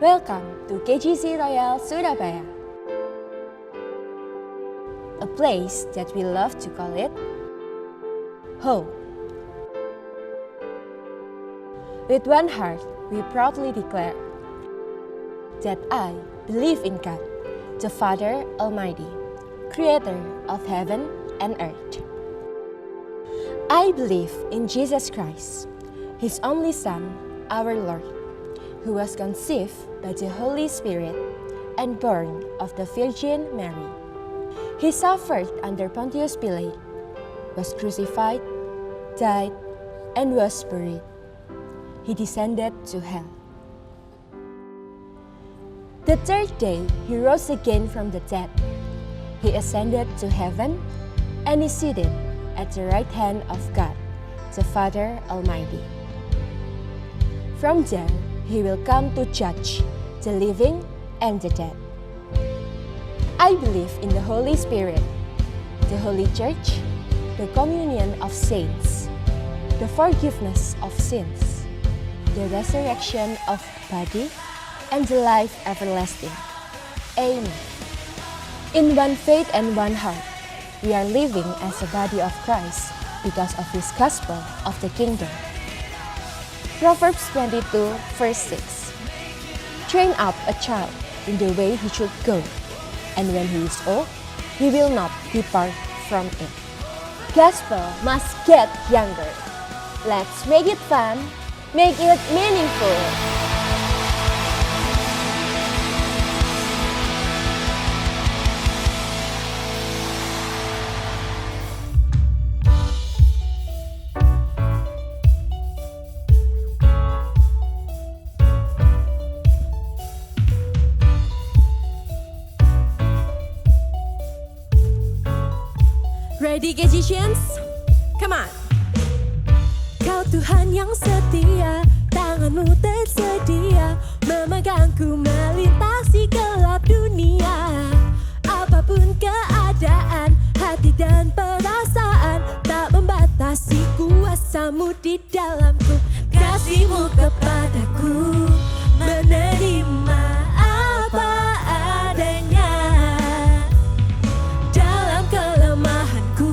Welcome to KGC Royal Surabaya, a place that we love to call it home. With one heart, we proudly declare that I believe in God, the Father Almighty, Creator of heaven and earth. I believe in Jesus Christ, His only Son, our Lord, who was conceived by the Holy Spirit and born of the Virgin Mary. He suffered under Pontius Pilate, was crucified, died, and was buried. He descended to hell. The third day, He rose again from the dead. He ascended to heaven and is seated at the right hand of God, the Father Almighty. From there, He will come to judge the living and the dead. I believe in the Holy Spirit, the Holy Church, the communion of saints, the forgiveness of sins, the resurrection of body, and the life everlasting. Amen. In one faith and one heart, we are living as a body of Christ because of His gospel of the kingdom. Proverbs 22, verse 6. Train up a child in the way he should go, and when he is old, he will not depart from it. Gospel must get younger. Let's make it fun, make it meaningful. Ready Magicians? Come on! Kau Tuhan yang setia, tanganmu tersedia memegangku melintasi gelap dunia. Apapun keadaan, hati dan perasaan tak membatasi kuasamu di dalamku. Kasihmu kepadaku menerima apa adanya. Dalam kelemahanku,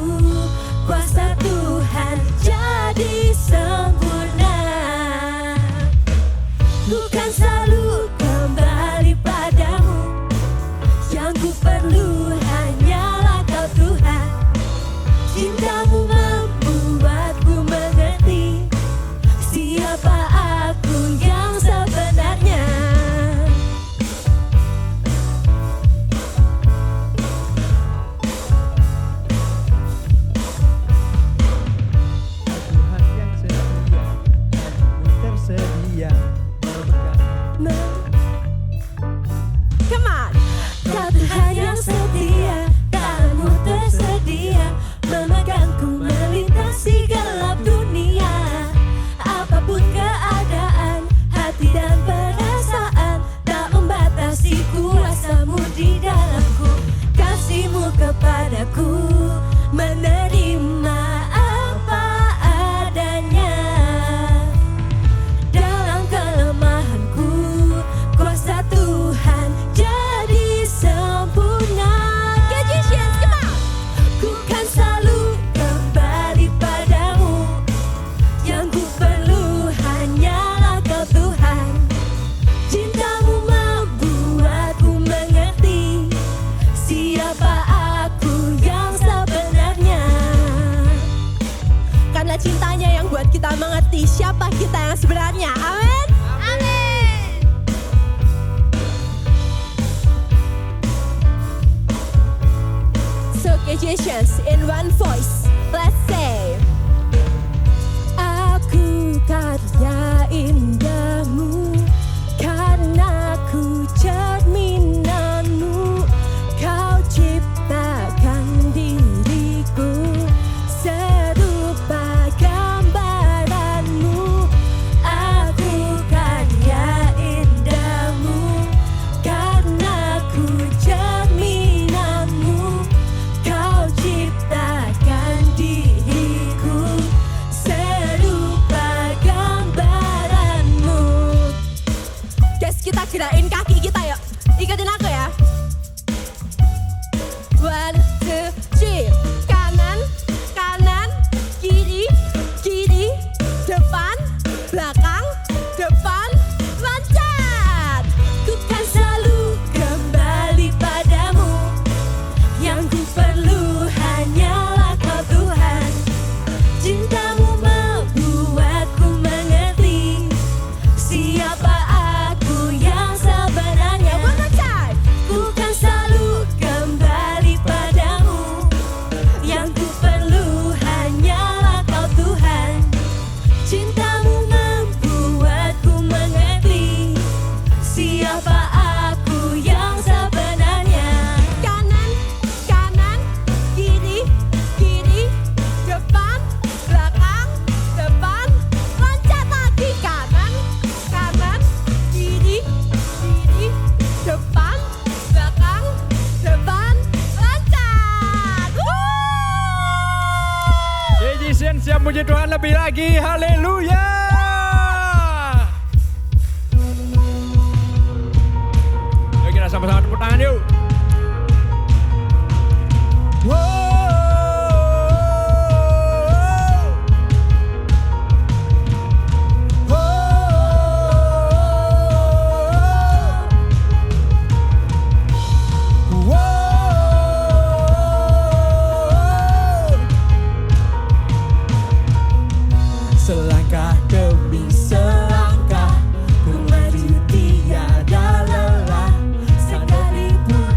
kuasa Tuhan jadi sempurna. Bukan selalu kembali padamu, yang ku perlu hanyalah Kau Tuhan. Cintamu membuatku mengerti siapa aku yang sebenarnya. Tuhan yang setia, tersedia Come on! Kau Tuhan yang setia, tanganmu tersedia memegangku melintasi gelap dunia. Apapun keadaan, hati dan perasaan tak membatasi kuasamu di dalamku. Kasihmu kepadaku menerima apa adanya. Dalam kelemahanku, kuasa Tuhan jadi sempurna. Magicians, come on! Ku kan selalu kembali padamu, yang ku perlu hanyalah Kau Tuhan. Cintamu membuatku mengerti siapa aku yang sebenarnya. Karena cintanya yang buat kita mengerti siapa kita yang sebenarnya. Amin. Amin. So Magicians, in one voice, let's say, aku karya indahmu, karena ku cerminanmu. Kau ciptakan diriku serupa gambaranmu. Aku karya indahmu, karena ku cerminanmu. Kau ciptakan kita gerakin kaki kita yuk. Ikutin aku ya. 1, 2, 3. Kanan, kanan, kiri, kiri, depan, belakang, depan, loncat. Ku kan selalu kembali padamu. Yang ku perlu hanyalah kau Tuhan. Cintamu membuatku mengerti siapa aku yang sebenarnya. One more time. Ku kan selalu kembali padamu. Yang ku perlu hanyalah kau Tuhan. Cintamu membuatku mengerti siapa aku yang sebenarnya. Kanan, kanan, kiri, kiri, depan, belakang, depan, loncat lagi. Kanan, kanan, kiri, kiri, depan, belakang, depan, loncat. Jejisen siap puji Tuhan lebih lagi. Haleluya. Yuk kita sama-sama tepuk tangan yuk. Selangkah demi selangkah ku maju tiada lelah. Sekalipun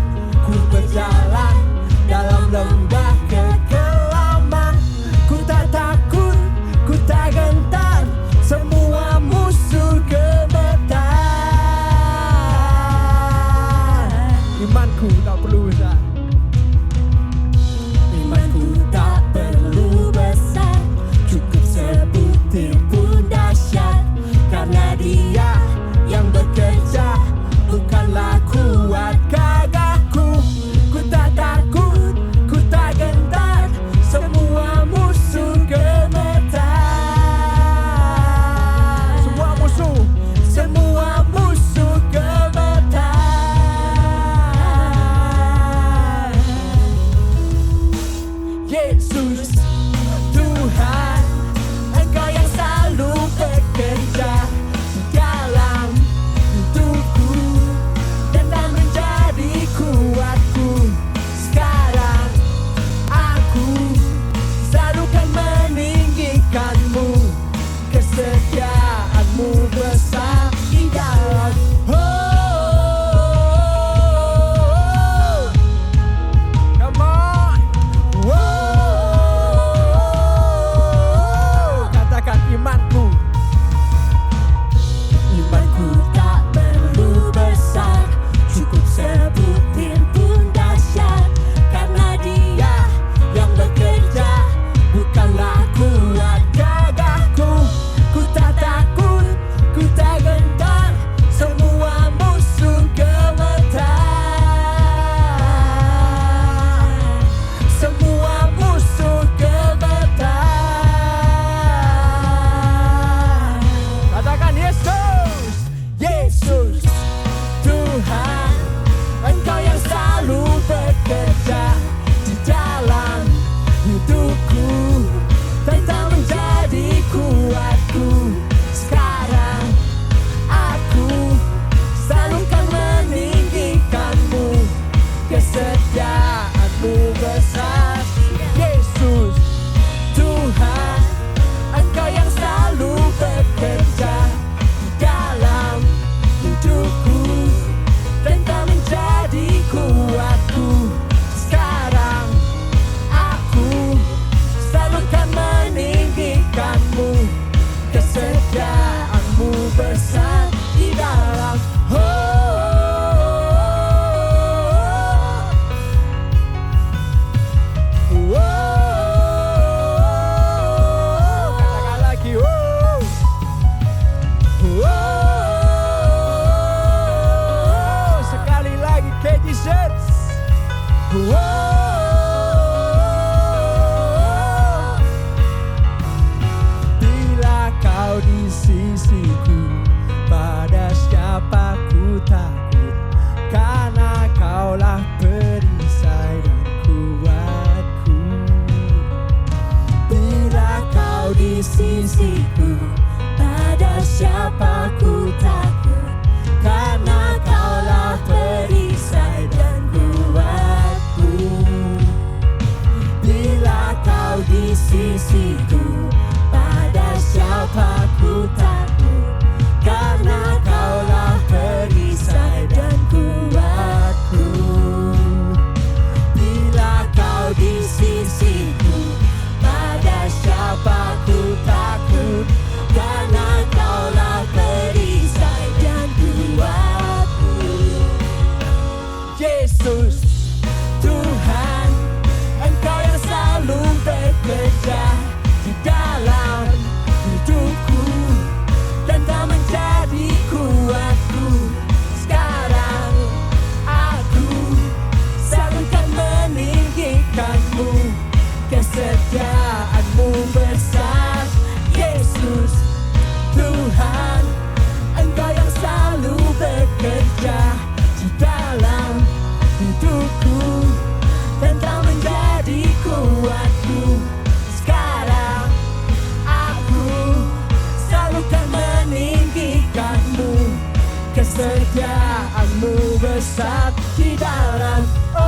kesetiaan-Mu besar di dalam. Oh,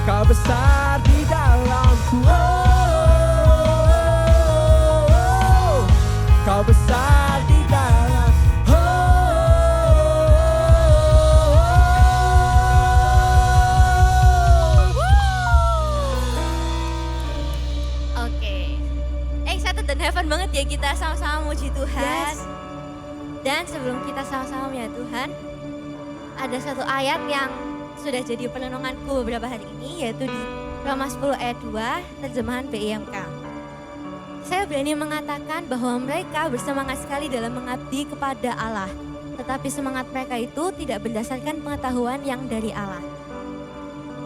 Kau besar di dalamku. Oh, Kau besar di dalam. Oke, excited dan have fun banget ya kita sama-sama muji Tuhan. Yes. Dan sebelum kita sama-sama menyembah Tuhan, ada satu ayat yang sudah jadi perenunganku beberapa hari ini, yaitu di Roma 10 ayat 2, terjemahan BIMK. Saya berani mengatakan bahwa mereka bersemangat sekali dalam mengabdi kepada Allah, tetapi semangat mereka itu tidak berdasarkan pengetahuan yang dari Allah.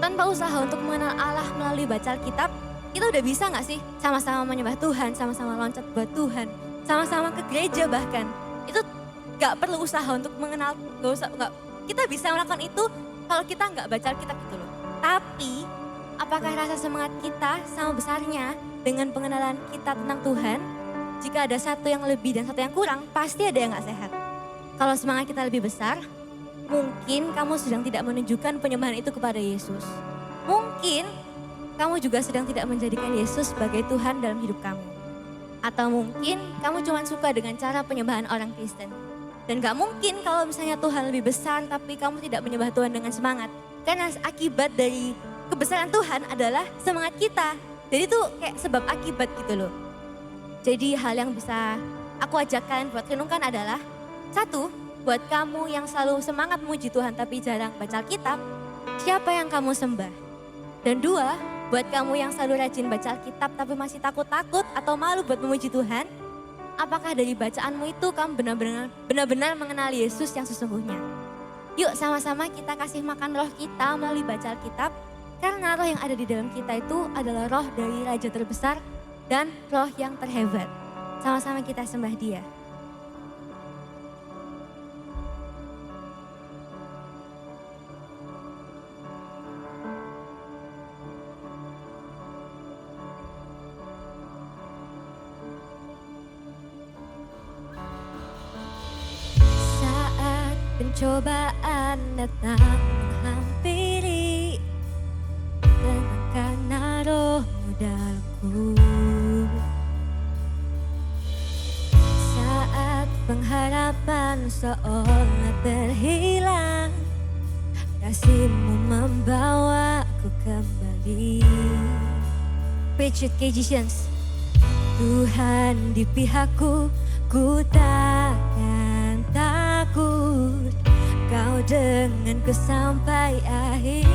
Tanpa usaha untuk mengenal Allah melalui baca Alkitab, kita udah bisa gak sih sama-sama menyembah Tuhan, sama-sama loncat buat Tuhan, sama-sama ke gereja bahkan. Itu gak perlu usaha untuk mengenal, kita bisa melakukan itu kalau kita gak baca Alkitab gitu loh. Tapi apakah rasa semangat kita sama besarnya dengan pengenalan kita tentang Tuhan? Jika ada satu yang lebih dan satu yang kurang, pasti ada yang gak sehat. Kalau semangat kita lebih besar, mungkin kamu sedang tidak menunjukkan penyembahan itu kepada Yesus. Mungkin kamu juga sedang tidak menjadikan Yesus sebagai Tuhan dalam hidup kamu. Atau mungkin kamu cuma suka dengan cara penyembahan orang Kristen. Dan gak mungkin kalau misalnya Tuhan lebih besar tapi kamu tidak menyembah Tuhan dengan semangat. Karena akibat dari kebesaran Tuhan adalah semangat kita. Jadi itu kayak sebab akibat gitu loh. Jadi hal yang bisa aku ajak kalian buat renungkan adalah, satu, buat kamu yang selalu semangat memuji Tuhan tapi jarang baca Alkitab, siapa yang kamu sembah? Dan dua, buat kamu yang selalu rajin baca Alkitab tapi masih takut-takut atau malu buat memuji Tuhan, apakah dari bacaanmu itu kamu benar-benar mengenal Yesus yang sesungguhnya? Yuk sama-sama kita kasih makan roh kita melalui baca Alkitab, karena roh yang ada di dalam kita itu adalah roh dari Raja terbesar dan roh yang terhebat. Sama-sama kita sembah Dia. Pencobaan datang menghampiri, tenangkanlah rohmu dalamku. Saat pengharapan seolah terhilang, kasih-Mu membawaku kembali. Preach it, Kejisians. Tuhan di pihakku, ku takkan takut. Kau denganku sampai akhir.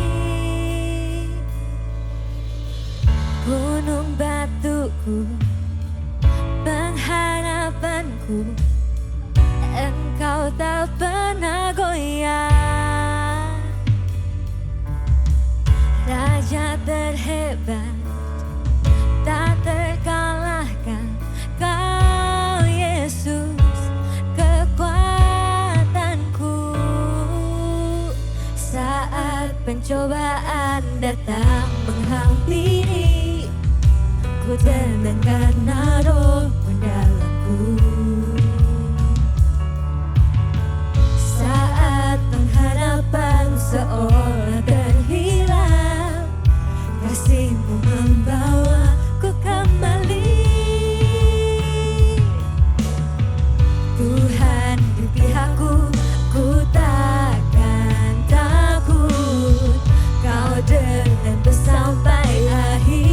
Gunung batuku, pengharapanku, Engkau tak pernah goyah. Raja terhebat, tak terkalahkan, Kau Yesus kekuatanku. Saat pencobaan datang menghampiri, ku tenangkan rohmu dalamku. Saat pengharapan seolah terhilang, kasih-Mu membawaku kembali. Tuhan di pihakku, ku takkan takut. Kau denganku sampai akhir.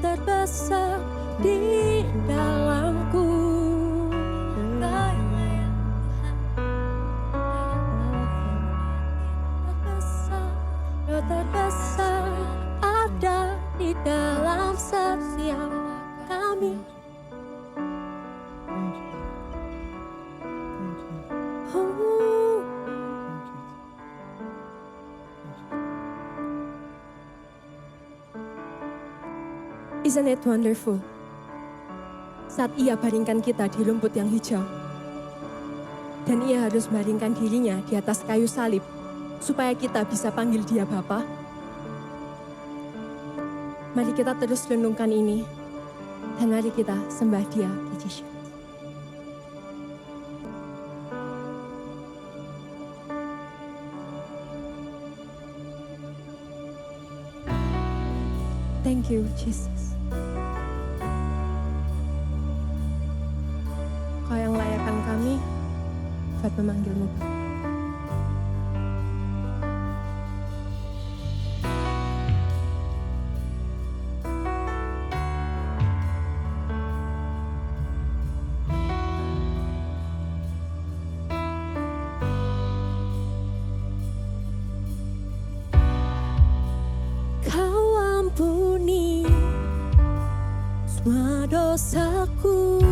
terbesar di dalamku. Kau terbesar ada di dalam setiap kami. Isn't it wonderful? Saat Ia baringkan kita di rumput yang hijau, dan Ia harus baringkan dirinya di atas kayu salib, supaya kita bisa panggil Dia Bapa. Mari kita terus renungkan ini, dan mari kita sembah Dia di Yesus. Thank you, Jesus. Kau yang layakkan kami buat memanggilmu. Kau ampuni semua dosaku.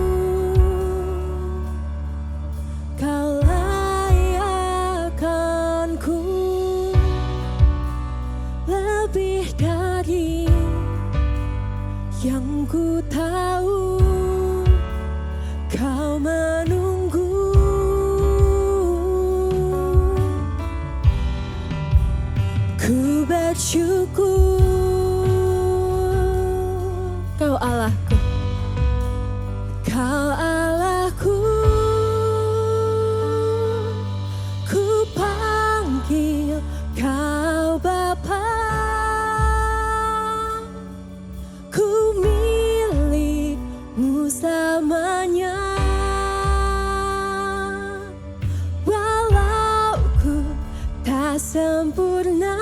Kau layakkanku lebih dari yang ku tahu. Kau menunggu, ku bersyukur. Kau Allahku, Kau Allahku. Ku panggil Kau Bapa. Ku milikmu selamanya. Walau ku tak sempurna,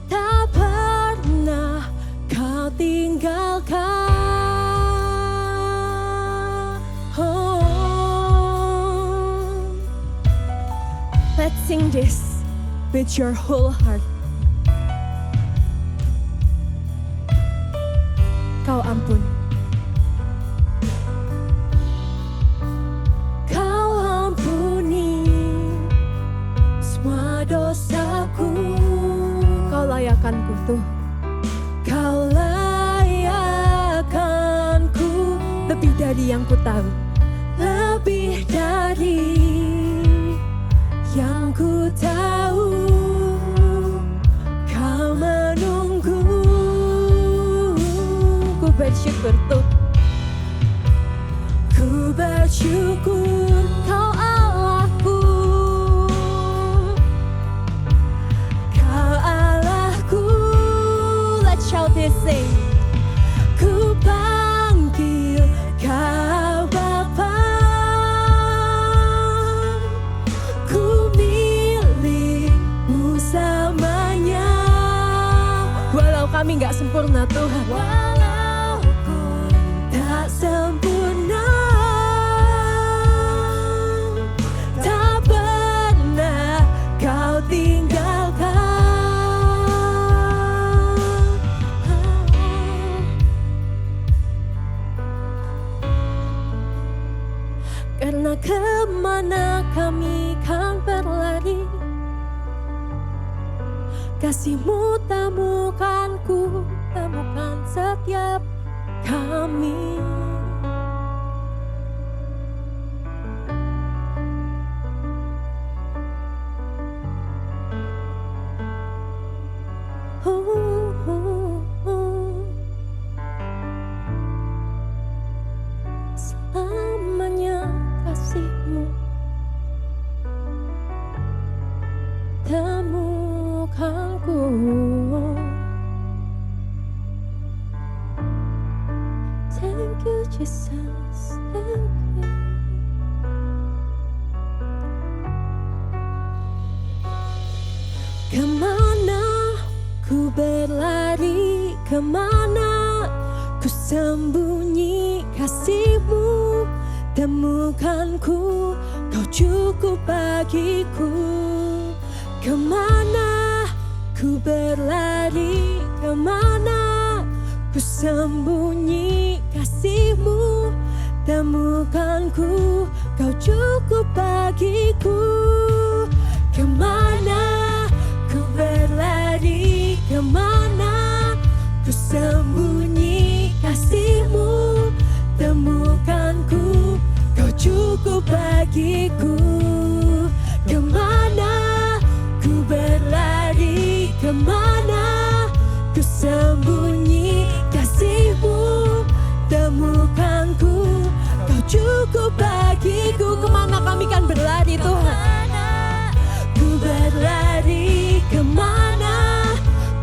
tak pernah Kau tinggalkan. Let's sing this with your whole heart. Kau ampuni. Kau ampuni semua dosaku. Kau layakkanku tuh. Kau layakkanku lebih dari yang ku tahu. Lebih dari yang ku tahu. Kau menunggu, ku bersyukur tuh. Ku bersyukur Kau Allahku. Kau Allahku. Let's shout this, sing. Ku panggil Kau Bapa. Ku milikmu selamanya. Walau kami gak sempurna Tuhan, walau ku tak sempurna, tak pernah Kau tinggalkan. Karena kemana kami kan berlari, kasih-Mu temukan ku, temukan setiap kami. Selamanya kasih-Mu temukan ku. Thank you Jesus, thank you. Kemana ku berlari, kemana ku sembunyi kasih-Mu, temukan ku, Kau cukup bagiku. Kemana ku berlari, kemana ku sembunyi kasih-Mu, temukan ku, Kau cukup bagiku. Kemana ku berlari, kemana ku sembunyi kasih-Mu, temukan ku, Kau cukup bagiku. Kemana ku berlari, kemana ku sembunyi kasih-Mu, temukan ku, Kau cukup bagiku. Kemana kami kan berlari Tuhan? Ku berlari, kemana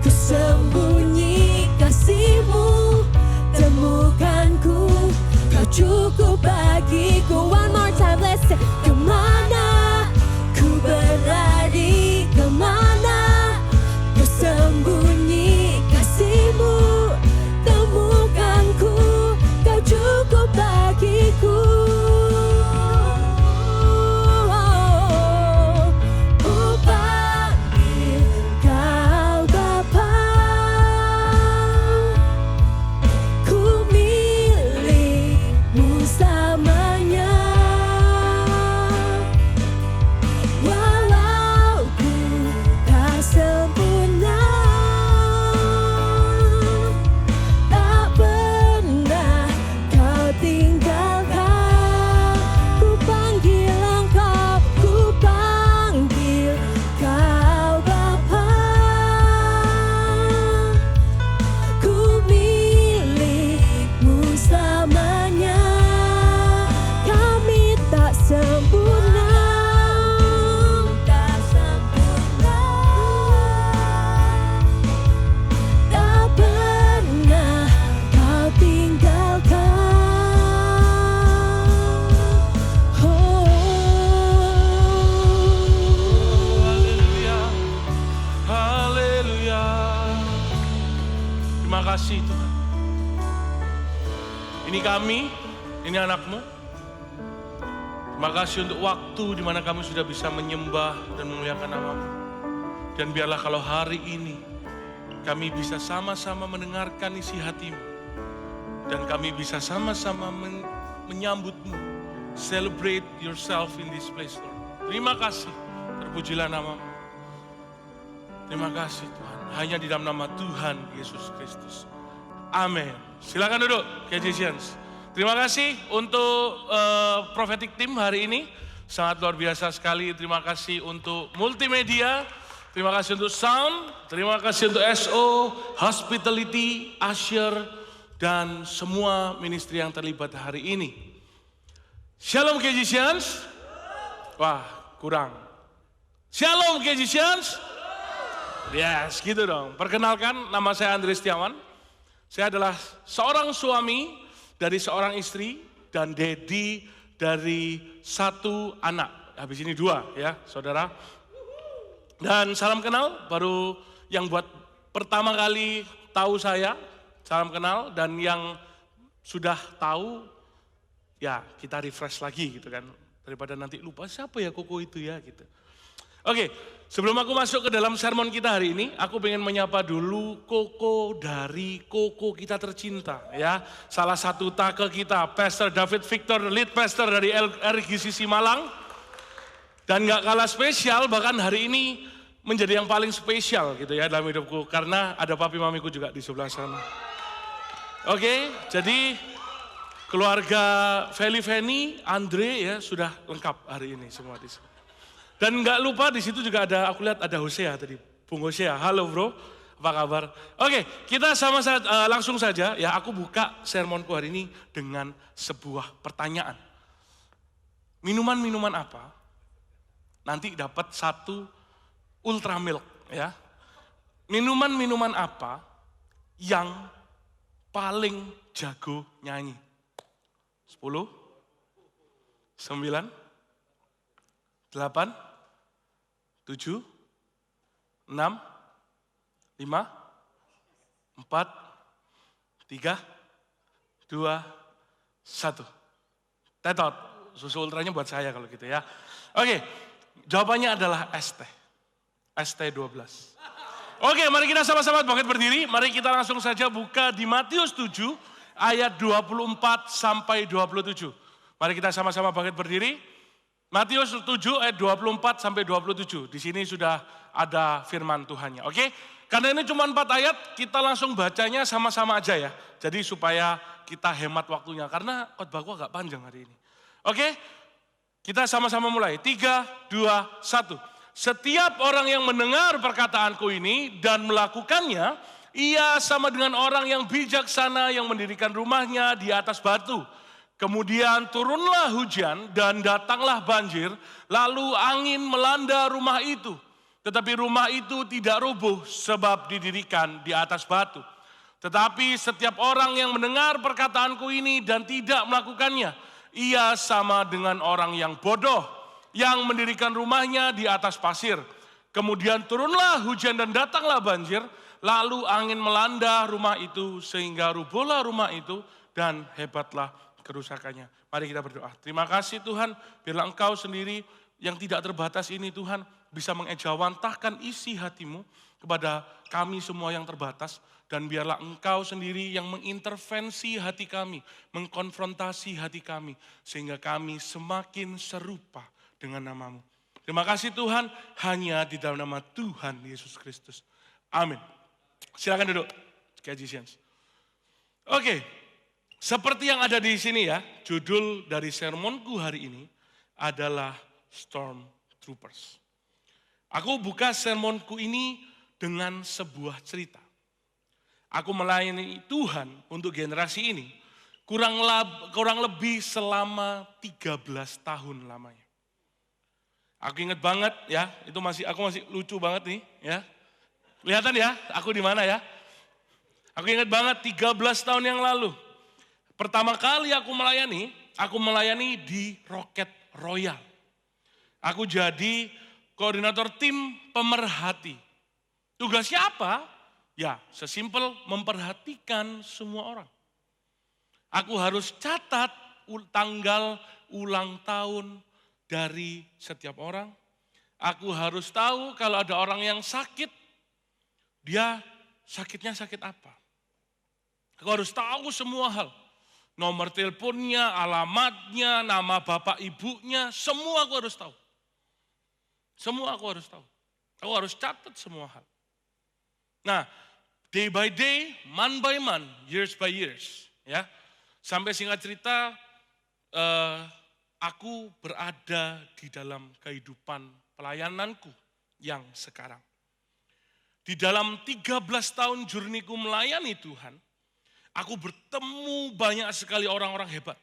ku sembunyi kasih-Mu, temukan ku, Kau cukup bagiku. One more time, let's say. Kemana ku berlari, kemana ku sembunyi kasih-Mu, temukan ku, Kau cukup bagiku. Ku panggil Kau Bapa, ku milik-Mu selamanya. Walau ku tak sempurna, tak pernah Kau tinggalkan. Ku panggil Engkau, ku panggil Kau Bapa, ku milik-Mu selamanya. Kami tak sempurna, tak sempurna, tak pernah Kau tinggalkan. Haleluya, haleluya. Terima kasih Tuhan. Ini kami, ini anak-Mu. Terima kasih untuk waktu di mana kami sudah bisa menyembah dan memuliakan nama-Mu. Dan biarlah kalau hari ini kami bisa sama-sama mendengarkan isi hati-Mu. Dan kami bisa sama-sama menyambut-Mu. Celebrate yourself in this place, Lord. Terima kasih, terpujilah nama-Mu. Terima kasih Tuhan, hanya di dalam nama Tuhan Yesus Kristus. Amin. Silakan duduk, Kejisians. Terima kasih untuk prophetic team hari ini. Sangat luar biasa sekali. Terima kasih untuk multimedia. Terima kasih untuk sound. Terima kasih untuk SO, hospitality, usher, dan semua ministry yang terlibat hari ini. Shalom Kejisians. Wah, kurang. Shalom Kejisians. Yes, gitu dong. Perkenalkan, nama saya Andri Setiawan. Saya adalah seorang suami dari seorang istri dan daddy dari satu anak. Habis ini 2 ya, saudara. Dan salam kenal, baru yang buat pertama kali tahu saya, salam kenal. Dan yang sudah tahu, ya kita refresh lagi gitu kan. Daripada nanti lupa siapa ya Koko itu ya gitu. Oke, sebelum aku masuk ke dalam sermon kita hari ini, aku pengen menyapa dulu Koko dari Koko Kita Tercinta ya. Salah satu take kita, Pastor David Victor, lead pastor dari RGCC Malang. Dan gak kalah spesial, bahkan hari ini menjadi yang paling spesial gitu ya dalam hidupku. Karena ada papi mamiku juga di sebelah sana. Oke, jadi keluarga Feni, Andre ya sudah lengkap hari ini semua di sini. Dan nggak lupa di situ juga ada, aku lihat ada Hosea tadi, Bung Hosea. Halo bro, apa kabar? Oke, kita langsung saja ya. Aku buka sermonku hari ini dengan sebuah pertanyaan. Minuman-minuman apa? Nanti dapat 1 ultra milk ya. Minuman-minuman apa yang paling jago nyanyi? 10, 9, 8, 7, 6, 5, 4, 3, 2, 1. Tetot, susu ultranya buat saya kalau gitu ya. Oke, jawabannya adalah ST. ST12. Oke, mari kita sama-sama bangkit berdiri. Mari kita langsung saja buka di Matius 7 ayat 24 sampai 27. Mari kita sama-sama bangkit berdiri. Matius 7 ayat 24 sampai 27. Di sini sudah ada firman Tuhannya. Oke? Karena ini cuma 4 ayat, kita langsung bacanya sama-sama aja ya. Jadi supaya kita hemat waktunya. Karena khotbahku agak panjang hari ini. Oke? Kita sama-sama mulai. 3, 2, 1. Setiap orang yang mendengar perkataanku ini dan melakukannya, ia sama dengan orang yang bijaksana yang mendirikan rumahnya di atas batu. Kemudian turunlah hujan dan datanglah banjir, lalu angin melanda rumah itu. Tetapi rumah itu tidak rubuh sebab didirikan di atas batu. Tetapi setiap orang yang mendengar perkataanku ini dan tidak melakukannya, ia sama dengan orang yang bodoh yang mendirikan rumahnya di atas pasir. Kemudian turunlah hujan dan datanglah banjir, lalu angin melanda rumah itu sehingga rubuhlah rumah itu dan hebatlah kerusakannya. Mari kita berdoa. Terima kasih Tuhan, biarlah Engkau sendiri yang tidak terbatas ini Tuhan bisa mengejawantahkan isi hatimu kepada kami semua yang terbatas. Dan biarlah Engkau sendiri yang mengintervensi hati kami, mengkonfrontasi hati kami, sehingga kami semakin serupa dengan namamu. Terima kasih Tuhan, hanya di dalam nama Tuhan Yesus Kristus. Amin. Silakan duduk. Oke, seperti yang ada di sini ya, judul dari sermonku hari ini adalah Storm Troopers. Aku buka sermonku ini dengan sebuah cerita. Aku melayani Tuhan untuk generasi ini kurang lebih selama 13 tahun lamanya. Aku ingat banget ya, aku masih lucu banget nih ya. Kelihatan ya, aku di mana ya? Aku ingat banget 13 tahun yang lalu. Pertama kali aku melayani di Rocket Royal. Aku jadi koordinator tim pemerhati. Tugasnya apa? Ya, sesimpel memperhatikan semua orang. Aku harus catat tanggal ulang tahun dari setiap orang. Aku harus tahu kalau ada orang yang sakit, dia sakitnya sakit apa. Aku harus tahu semua hal. Nomor teleponnya, alamatnya, nama bapak ibunya, semua aku harus tahu. Semua aku harus tahu. Aku harus catat semua hal. Nah, day by day, month by month, years by years. Ya, sampai singkat cerita, aku berada di dalam kehidupan pelayananku yang sekarang. Di dalam 13 tahun journey-ku melayani Tuhan, aku bertemu banyak sekali orang-orang hebat.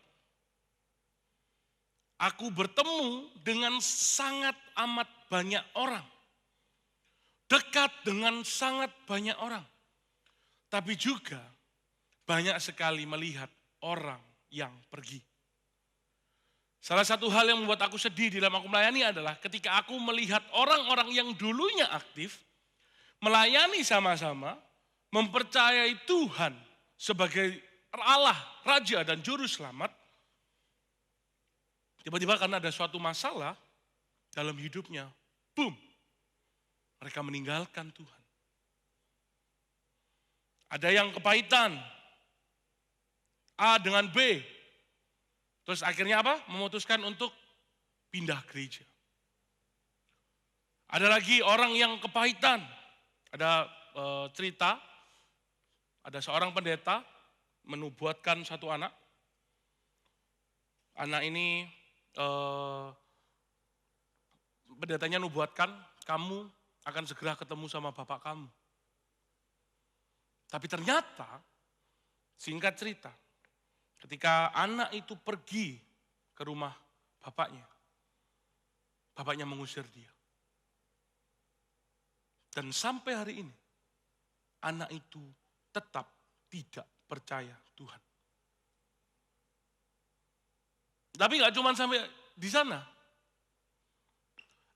Aku bertemu dengan sangat amat banyak orang. Dekat dengan sangat banyak orang. Tapi juga banyak sekali melihat orang yang pergi. Salah satu hal yang membuat aku sedih di dalam aku melayani adalah ketika aku melihat orang-orang yang dulunya aktif, melayani sama-sama, mempercayai Tuhan sebagai Allah, Raja dan Juru Selamat, tiba-tiba karena ada suatu masalah dalam hidupnya, boom, mereka meninggalkan Tuhan. Ada yang kepahitan, A dengan B, terus akhirnya apa? Memutuskan untuk pindah gereja. Ada lagi orang yang kepahitan. Ada cerita, ada seorang pendeta menubuatkan satu anak. Anak ini pendetanya nubuatkan, kamu akan segera ketemu sama bapak kamu. Tapi ternyata, singkat cerita, ketika anak itu pergi ke rumah bapaknya mengusir dia. Dan sampai hari ini, anak itu tetap tidak percaya Tuhan. Tapi gak cuma sampai di sana.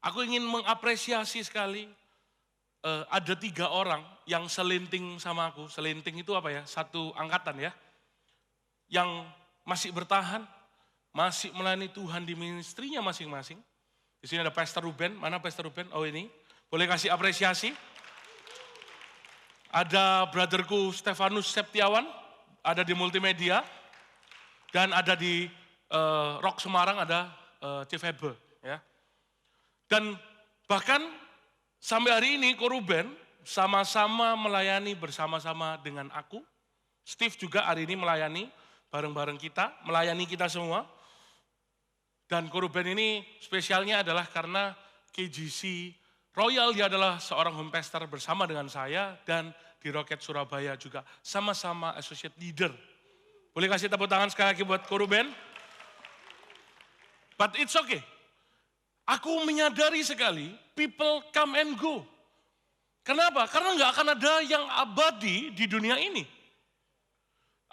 Aku ingin mengapresiasi sekali ada 3 orang yang selinting sama aku. Selinting itu apa ya? Satu angkatan ya. Yang masih bertahan, masih melayani Tuhan di ministrinya masing-masing. Di sini ada Pastor Ruben. Mana Pastor Ruben? Oh ini. Boleh kasih apresiasi. Ada brotherku Stefanus Septiawan, ada di multimedia. Dan ada di Rock Semarang ada Chief Hebe. Ya. Dan bahkan sampai hari ini Koruben sama-sama melayani bersama-sama dengan aku. Steve juga hari ini melayani bareng-bareng kita, melayani kita semua. Dan Koruben ini spesialnya adalah karena KGC Royal, dia adalah seorang home pastor bersama dengan saya, dan di Rocket Surabaya juga sama-sama associate leader. Boleh kasih tepuk tangan sekali lagi buat Koruben? But it's okay. Aku menyadari sekali, people come and go. Kenapa? Karena nggak akan ada yang abadi di dunia ini.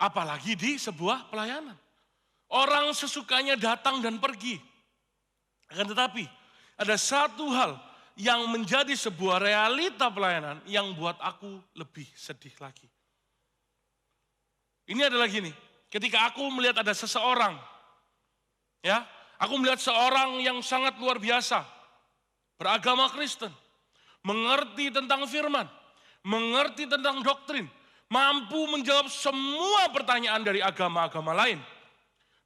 Apalagi di sebuah pelayanan. Orang sesukanya datang dan pergi. Akan tetapi, ada satu hal yang menjadi sebuah realita pelayanan yang buat aku lebih sedih lagi. Ini adalah gini, ketika aku melihat ada seseorang, ya, aku melihat seorang yang sangat luar biasa, beragama Kristen, mengerti tentang firman, mengerti tentang doktrin, mampu menjawab semua pertanyaan dari agama-agama lain.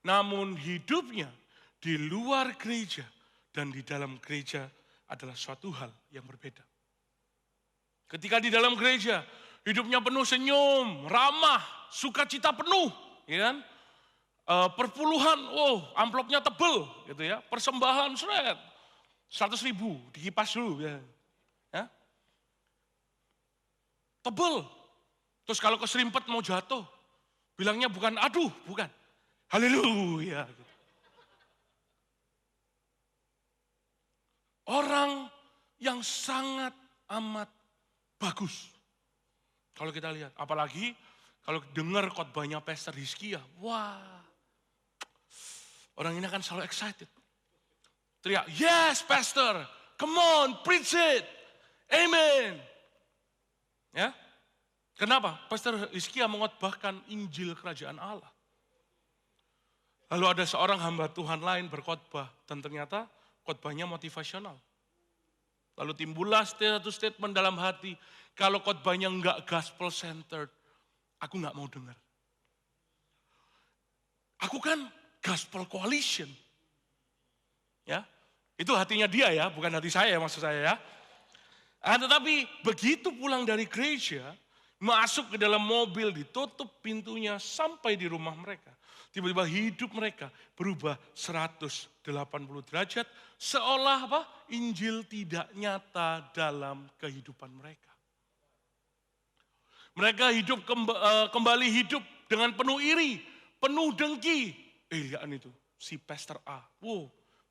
Namun hidupnya di luar gereja dan di dalam gereja adalah suatu hal yang berbeda. Ketika di dalam gereja, hidupnya penuh senyum, ramah, sukacita penuh, ya kan? Perpuluhan, amplopnya tebel, gitu ya. Persembahan, 100.000, dikipas dulu, ya. Tebel. Terus kalau keserimpet mau jatuh, bilangnya bukan aduh, bukan. Haleluya. Gitu. Orang yang sangat amat bagus. Kalau kita lihat, apalagi kalau dengar khotbahnya Pastor Hizkia, wah. Orang ini akan selalu excited. Teriak, yes Pastor, come on, preach it. Amen. Ya. Kenapa? Pastor Hizkia mengkhotbahkan Injil Kerajaan Allah. Lalu ada seorang hamba Tuhan lain berkhotbah dan ternyata khotbahnya motivasional. Lalu timbullah satu statement dalam hati, kalau khotbahnya enggak gospel centered, aku enggak mau dengar. Aku kan gospel coalition. Ya. Itu hatinya dia ya, bukan hati saya maksud saya ya. Tetapi begitu pulang dari gereja, masuk ke dalam mobil, ditutup pintunya sampai di rumah mereka. Tiba-tiba hidup mereka berubah 180 derajat, seolah apa? Injil tidak nyata dalam kehidupan mereka. Mereka hidup kembali hidup dengan penuh iri, penuh dengki. Lihat itu, si Pastor A,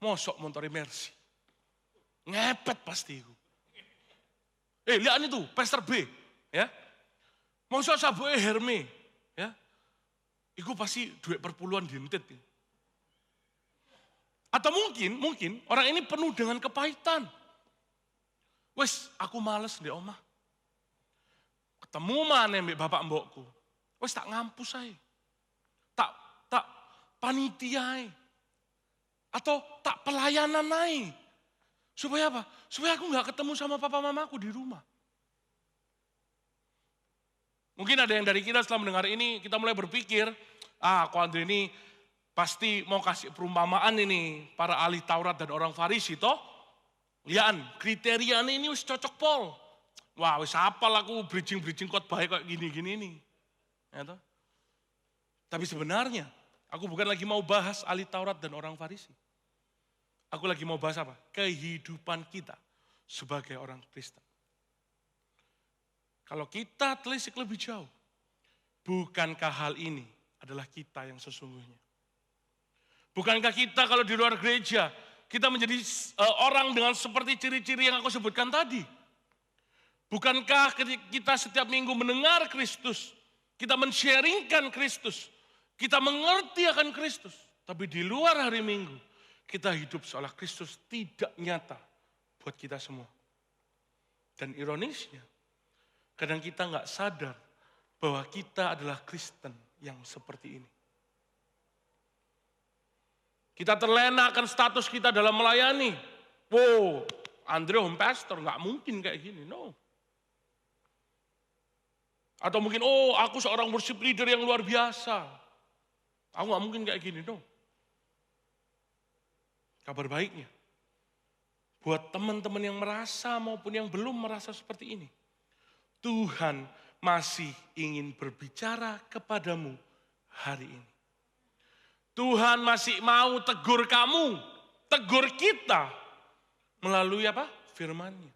mosok montori Mercy. Ngepet pasti itu. Lihat itu, Pastor B, ya. Mosok saboe Herme, ya. Iku pasti duit perpuluhan dientit. Atau mungkin orang ini penuh dengan kepahitan. Wes, aku males di omah. Ketemu mana mbak bapak mbokku. Wes tak ngampus saya. Tak panitia. Atau tak pelayanan naik. Supaya apa? Supaya aku gak ketemu sama papa mamaku di rumah. Mungkin ada yang dari kita setelah mendengar ini, kita mulai berpikir, Ko Andre ini pasti mau kasih perumpamaan ini, para ahli Taurat dan orang Farisi toh. Lihat, kriteria ini wis cocok pol. Wah, wis hafal aku bridging khotbah kayak gini-gini ini. Ya, toh? Tapi sebenarnya, aku bukan lagi mau bahas ahli Taurat dan orang Farisi. Aku lagi mau bahas apa? Kehidupan kita sebagai orang Kristen. Kalau kita telisik lebih jauh, bukankah hal ini adalah kita yang sesungguhnya? Bukankah kita kalau di luar gereja, kita menjadi orang dengan seperti ciri-ciri yang aku sebutkan tadi? Bukankah ketika kita setiap minggu mendengar Kristus, kita men-sharingkan Kristus, kita mengerti akan Kristus, tapi di luar hari Minggu, kita hidup seolah Kristus tidak nyata buat kita semua. Dan ironisnya, kadang kita nggak sadar bahwa kita adalah Kristen yang seperti ini. Kita terlena akan status kita dalam melayani. Wow, Andre home pastor, nggak mungkin kayak gini, no. Atau mungkin, oh aku seorang worship leader yang luar biasa. Aku nggak mungkin kayak gini, no. Kabar baiknya, buat teman-teman yang merasa maupun yang belum merasa seperti ini, Tuhan masih ingin berbicara kepadamu hari ini. Tuhan masih mau tegur kamu, tegur kita melalui apa? Firman-Nya.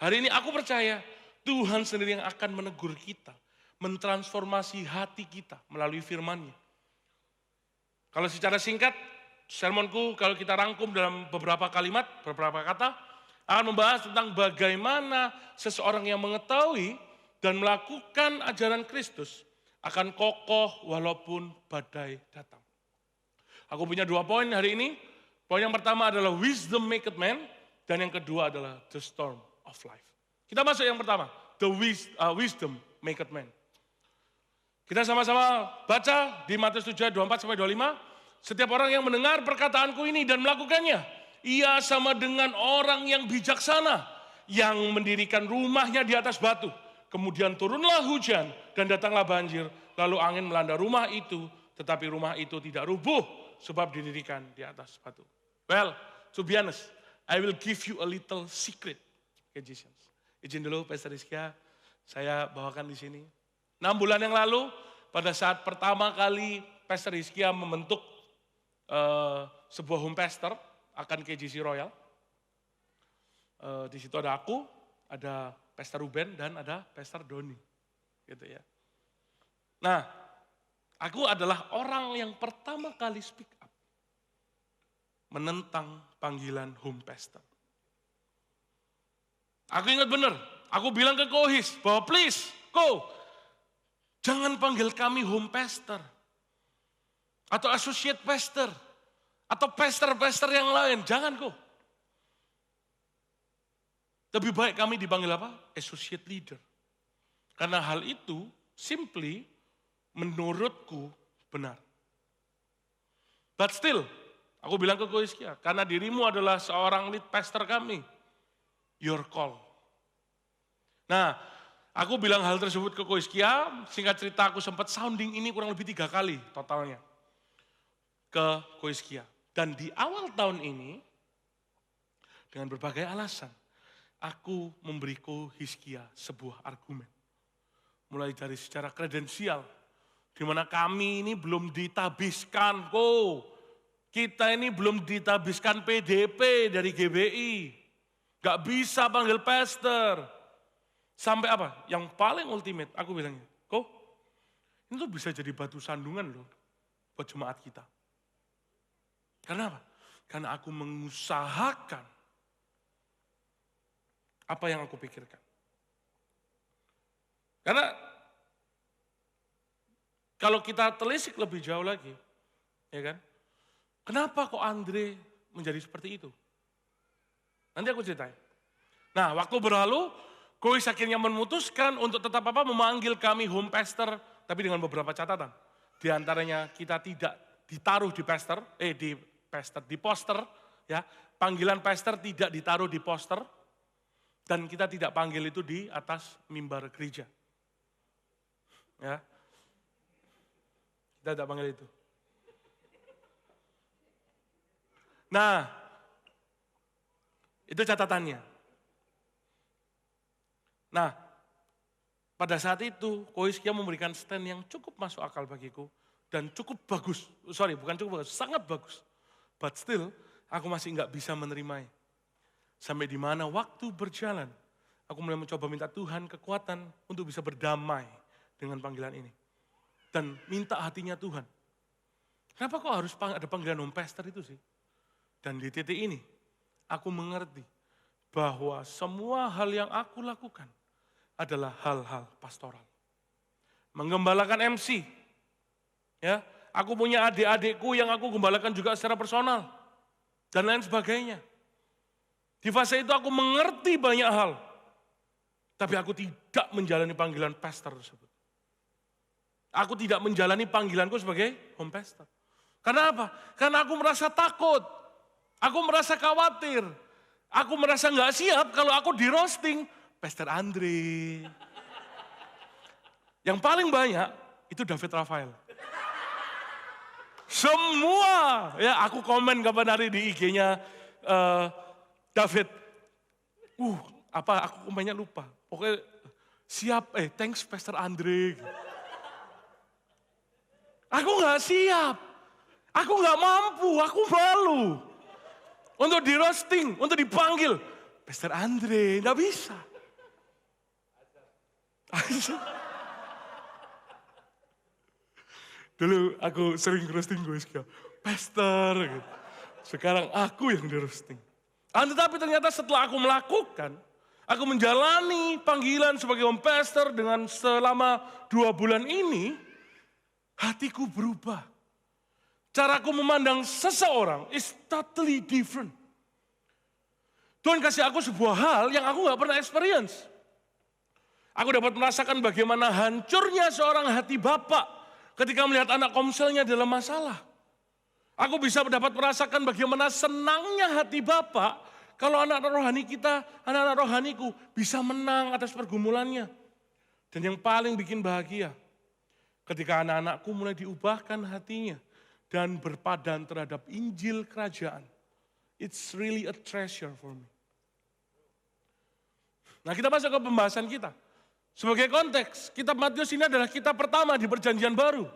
Hari ini aku percaya Tuhan sendiri yang akan menegur kita, mentransformasi hati kita melalui firman-Nya. Kalau secara singkat, sermonku kalau kita rangkum dalam beberapa kalimat, beberapa kata, akan membahas tentang bagaimana seseorang yang mengetahui dan melakukan ajaran Kristus akan kokoh walaupun badai datang. Aku punya 2 poin hari ini. Poin yang pertama adalah wisdom maketh man, dan yang kedua adalah the storm of life. Kita masuk yang pertama, the wisdom maketh man. Kita sama-sama baca di Matius 7 24-25. Setiap orang yang mendengar perkataanku ini dan melakukannya, ia sama dengan orang yang bijaksana yang mendirikan rumahnya di atas batu. Kemudian turunlah hujan dan datanglah banjir, lalu angin melanda rumah itu, tetapi rumah itu tidak rubuh sebab didirikan di atas batu. Well, to be honest, I will give you a little secret. Izin dulu Pastor Rizkia, saya bawakan di sini. 6 bulan yang lalu, pada saat pertama kali Pastor Rizkia membentuk sebuah home pastor akan KJC Royal. Di situ ada aku, ada Pastor Ruben dan ada Pastor Doni, gitu ya. Nah, aku adalah orang yang pertama kali speak up menentang panggilan home pastor. Aku ingat benar, aku bilang ke Kohis bahwa please, jangan panggil kami home pastor atau associate pastor atau pastor-pastor yang lain, jangan kok. Lebih baik kami dipanggil apa? Associate leader. Karena hal itu simply menurutku benar. But still, aku bilang ke Koiskia, karena dirimu adalah seorang lead pastor kami, your call. Nah, aku bilang hal tersebut ke Koiskia, singkat cerita aku sempat sounding ini kurang lebih 3 kali totalnya ke Koiskia. Dan di awal tahun ini, dengan berbagai alasan, aku memberi Koiskia sebuah argumen. Mulai dari secara kredensial, di mana kami ini belum ditabiskan, kita ini belum ditabiskan PDP dari GBI. Gak bisa panggil pastor. Sampai apa? Yang paling ultimate, aku bilangnya, ini tuh bisa jadi batu sandungan loh buat jemaat kita. Karena apa? Karena aku mengusahakan apa yang aku pikirkan. Karena kalau kita telisik lebih jauh lagi, ya kan? Kenapa kok Andre menjadi seperti itu? Nanti aku ceritain. Nah, waktu berlalu, Kois akhirnya memutuskan untuk tetap memanggil kami home pastor, tapi dengan beberapa catatan. Di antaranya kita tidak ditaruh di poster, ya. Panggilan pastor tidak ditaruh di poster, dan kita tidak panggil itu di atas mimbar gereja. Ya. Kita tidak panggil itu. Nah, itu catatannya. Nah, pada saat itu Koiskia memberikan stand yang cukup masuk akal bagiku dan cukup bagus. Bukan cukup bagus, sangat bagus. But still, aku masih nggak bisa menerimanya. Sampai di mana waktu berjalan, aku mulai mencoba minta Tuhan kekuatan untuk bisa berdamai dengan panggilan ini. Dan minta hatinya Tuhan. Kenapa kok harus ada panggilan home pastor itu sih? Dan di titik ini, aku mengerti bahwa semua hal yang aku lakukan adalah hal-hal pastoral. Menggembalakan MC. Ya, aku punya adik-adikku yang aku gembalakan juga secara personal. Dan lain sebagainya. Di fase itu aku mengerti banyak hal. Tapi aku tidak menjalani panggilan pastor tersebut. Aku tidak menjalani panggilanku sebagai home pastor. Karena apa? Karena aku merasa takut. Aku merasa khawatir. Aku merasa nggak siap kalau aku di roasting Pastor Andre. Yang paling banyak itu David Rafael. Semua, ya aku komen kapan hari di IG-nya David. Aku komennya lupa. Pokoknya siap, thanks Pastor Andre. Aku nggak siap, aku nggak mampu, aku malu. Untuk di roasting, untuk dipanggil. Pastor Andre, nggak bisa. Dulu aku sering roasting gue, Pastor. Gitu. Sekarang aku yang di roasting. Tetapi ternyata setelah aku melakukan, aku menjalani panggilan sebagai home pastor dengan selama 2 bulan ini, hatiku berubah. Caraku memandang seseorang is totally different. Tuhan kasih aku sebuah hal yang aku gak pernah experience. Aku dapat merasakan bagaimana hancurnya seorang hati bapak ketika melihat anak komselnya dalam masalah. Aku bisa dapat merasakan bagaimana senangnya hati bapak kalau anak-anak rohani kita, anak-anak rohaniku bisa menang atas pergumulannya. Dan yang paling bikin bahagia, ketika anak-anakku mulai diubahkan hatinya dan berpadan terhadap Injil Kerajaan. It's really a treasure for me. Nah, kita masuk ke pembahasan kita. Sebagai konteks, kitab Matius ini adalah kitab pertama di Perjanjian Baru.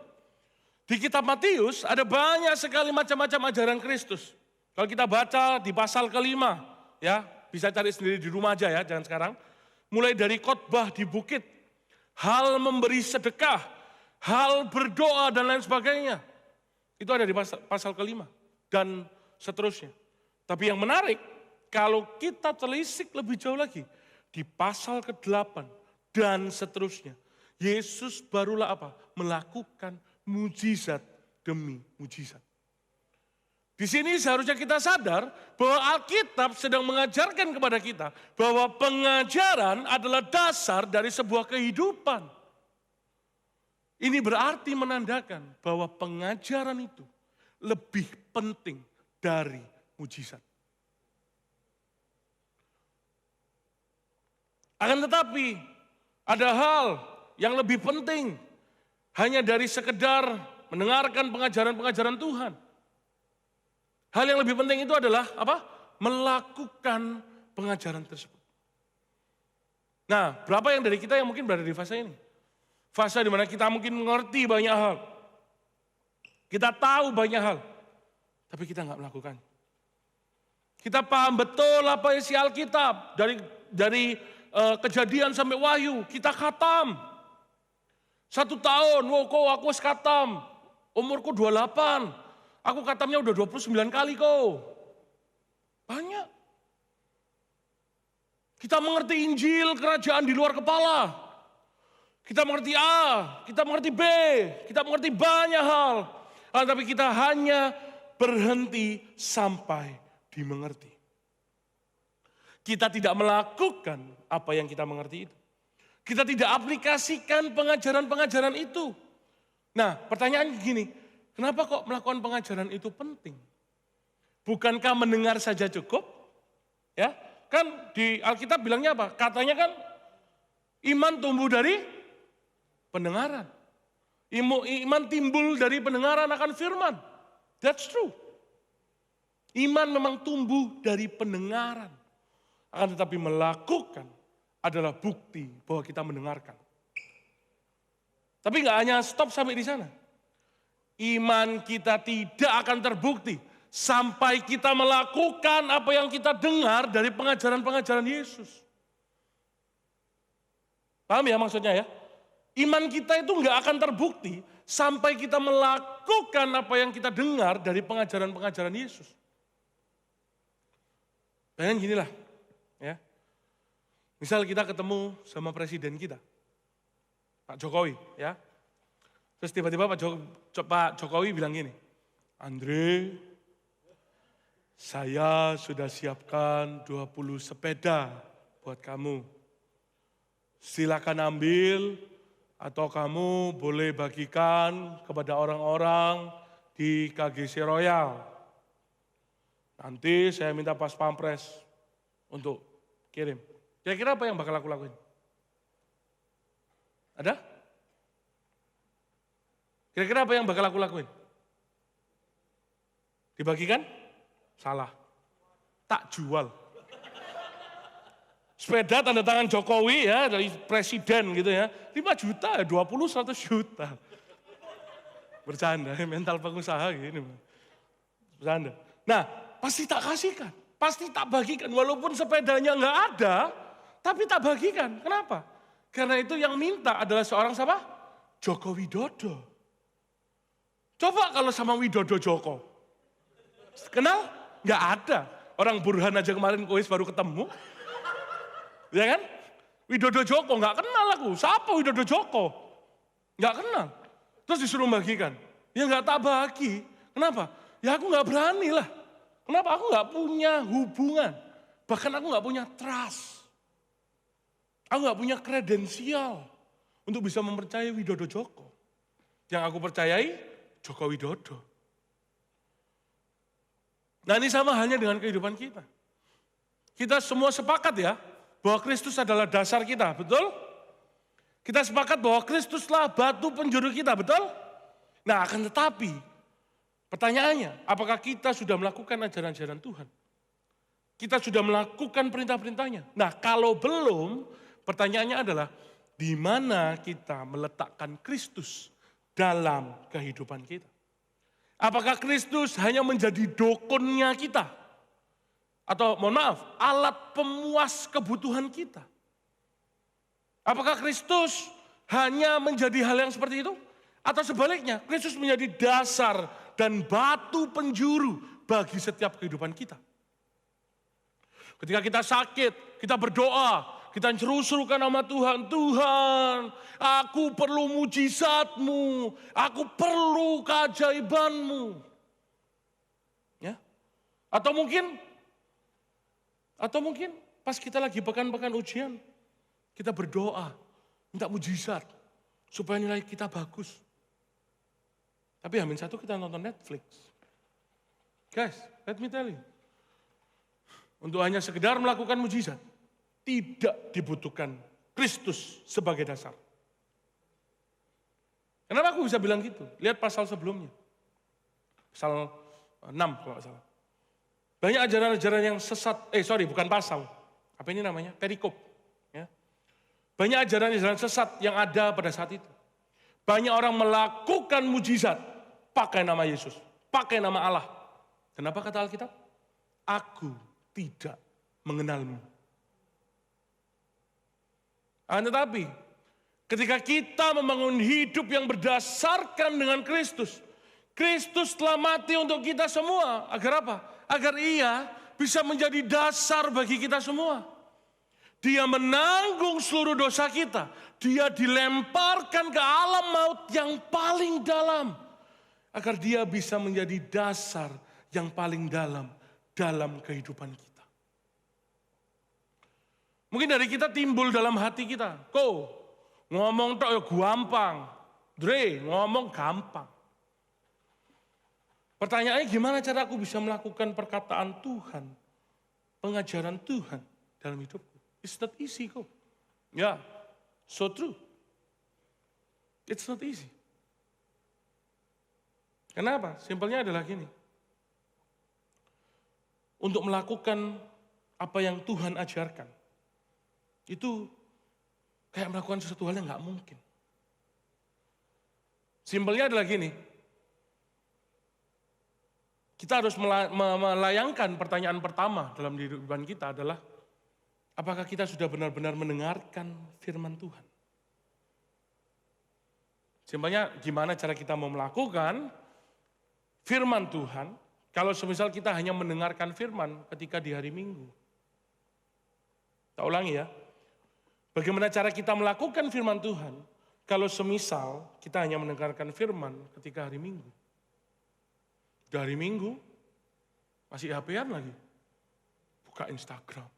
Di kitab Matius ada banyak sekali macam-macam ajaran Kristus. Kalau kita baca di pasal ke-5, ya bisa cari sendiri di rumah aja ya, jangan sekarang. Mulai dari khotbah di bukit, hal memberi sedekah, hal berdoa dan lain sebagainya. Itu ada di pasal ke-5 dan seterusnya. Tapi yang menarik, kalau kita telisik lebih jauh lagi, di pasal ke-8 dan seterusnya, Yesus barulah apa? Melakukan mujizat demi mujizat. Di sini seharusnya kita sadar bahwa Alkitab sedang mengajarkan kepada kita bahwa pengajaran adalah dasar dari sebuah kehidupan. Ini berarti menandakan bahwa pengajaran itu lebih penting dari mujizat. Akan tetapi ada hal yang lebih penting hanya dari sekedar mendengarkan pengajaran-pengajaran Tuhan. Hal yang lebih penting itu adalah apa? Melakukan pengajaran tersebut. Nah, berapa yang dari kita yang mungkin berada di fase ini? Fase di mana kita mungkin mengerti banyak hal. Kita tahu banyak hal. Tapi kita nggak melakukan. Kita paham betul apa isi Alkitab. Dari Kejadian sampai Wahyu, kita khatam. 1 tahun, kok aku khatam. Umurku 28. Aku khatamnya udah 29 kali kok. Banyak. Kita mengerti Injil Kerajaan di luar kepala. Kita mengerti A, kita mengerti B, kita mengerti banyak hal. Tapi kita hanya berhenti sampai dimengerti. Kita tidak melakukan apa yang kita mengerti itu. Kita tidak aplikasikan pengajaran-pengajaran itu. Nah, pertanyaan gini, kenapa kok melakukan pengajaran itu penting? Bukankah mendengar saja cukup? Ya, kan di Alkitab bilangnya apa? Katanya kan iman tumbuh dari pendengaran. Iman timbul dari pendengaran akan firman. That's true. Iman memang tumbuh dari pendengaran. Akan tetapi melakukan adalah bukti bahwa kita mendengarkan. Tapi nggak hanya stop sampai di sana. Iman kita tidak akan terbukti sampai kita melakukan apa yang kita dengar dari pengajaran-pengajaran Yesus. Paham ya maksudnya ya? Iman kita itu nggak akan terbukti sampai kita melakukan apa yang kita dengar dari pengajaran-pengajaran Yesus. Bayangin ginilah. Ya. Misal kita ketemu sama presiden kita, Pak Jokowi, ya. Terus tiba-tiba Pak Jokowi bilang gini, Andre, saya sudah siapkan 20 sepeda buat kamu. silakan ambil atau kamu boleh bagikan kepada orang-orang di KGC Royal. Nanti saya minta Pas Pampres untuk kirim. Kira-kira apa yang bakal aku lakuin? Ada? Kira-kira apa yang bakal aku lakuin? Dibagikan? Salah. Tak jual. Sepeda tanda tangan Jokowi ya, dari presiden gitu ya. 5 juta, 20, 100 juta. Bercanda, mental pengusaha gini. Bercanda. Nah, pasti tak kasihkan. Pasti tak bagikan. Walaupun sepedanya nggak ada, tapi tak bagikan. Kenapa? Karena itu yang minta adalah seorang siapa? Joko Widodo. Coba kalau sama Widodo Joko. Kenal? Nggak ada. Orang Burhan aja kemarin kuis baru ketemu. Ya kan? Widodo Joko nggak kenal aku. Siapa Widodo Joko? Nggak kenal. Terus disuruh bagikan. Ya nggak tak bagi. Kenapa? Ya aku nggak berani lah. Kenapa? Aku nggak punya hubungan. Bahkan aku nggak punya trust. Aku nggak punya kredensial untuk bisa mempercayai Widodo Joko. Yang aku percayai Joko Widodo. Nah ini sama halnya dengan kehidupan kita. Kita semua sepakat ya, bahwa Kristus adalah dasar kita, betul? Kita sepakat bahwa Kristuslah batu penjuru kita, betul? Nah akan tetapi, pertanyaannya, apakah kita sudah melakukan ajaran-ajaran Tuhan? Kita sudah melakukan perintah-perintahnya? Nah kalau belum, pertanyaannya adalah, di mana kita meletakkan Kristus dalam kehidupan kita? Apakah Kristus hanya menjadi dokunnya kita? Atau mohon maaf, alat pemuas kebutuhan kita? Apakah Kristus hanya menjadi hal yang seperti itu? Atau sebaliknya, Kristus menjadi dasar dan batu penjuru bagi setiap kehidupan kita? Ketika kita sakit, kita berdoa, kita seru-serukan nama Tuhan. Tuhan, aku perlu mujizat-Mu, aku perlu keajaiban-Mu. Ya? Atau mungkin pas kita lagi pekan-pekan ujian, kita berdoa, minta mujizat, supaya nilai kita bagus. Tapi Amin satu kita nonton Netflix. Guys, let me tell you. Untuk hanya sekedar melakukan mujizat, tidak dibutuhkan Kristus sebagai dasar. Kenapa aku bisa bilang gitu? Lihat pasal sebelumnya. Pasal 6 kalau nggak salah. Banyak ajaran-ajaran yang sesat, bukan pasal. Apa ini namanya? Perikop. Ya. Banyak ajaran-ajaran sesat yang ada pada saat itu. Banyak orang melakukan mujizat pakai nama Yesus, pakai nama Allah. Kenapa kata Alkitab? Aku tidak mengenalmu. Tetapi ketika kita membangun hidup yang berdasarkan dengan Kristus, Kristus telah mati untuk kita semua. Agar apa? Agar ia bisa menjadi dasar bagi kita semua. Dia menanggung seluruh dosa kita. Dia dilemparkan ke alam maut yang paling dalam. Agar dia bisa menjadi dasar yang paling dalam kehidupan kita. Mungkin dari kita timbul dalam hati kita. Ngomong tok ya gampang. Ngomong gampang. Pertanyaannya gimana cara aku bisa melakukan perkataan Tuhan, pengajaran Tuhan dalam hidupku? It's not easy kok. Ya, so true. It's not easy. Kenapa? Simpelnya adalah gini. Untuk melakukan apa yang Tuhan ajarkan, itu kayak melakukan sesuatu hal yang gak mungkin. Simpelnya adalah gini. Kita harus melayangkan pertanyaan pertama dalam kehidupan kita adalah, apakah kita sudah benar-benar mendengarkan firman Tuhan? Simpelnya gimana cara kita mau melakukan firman Tuhan, kalau semisal kita hanya mendengarkan firman ketika di hari Minggu. Tak ulangi ya. Bagaimana cara kita melakukan firman Tuhan kalau semisal kita hanya mendengarkan firman ketika hari Minggu. Di hari Minggu masih HP-an lagi. Buka Instagram.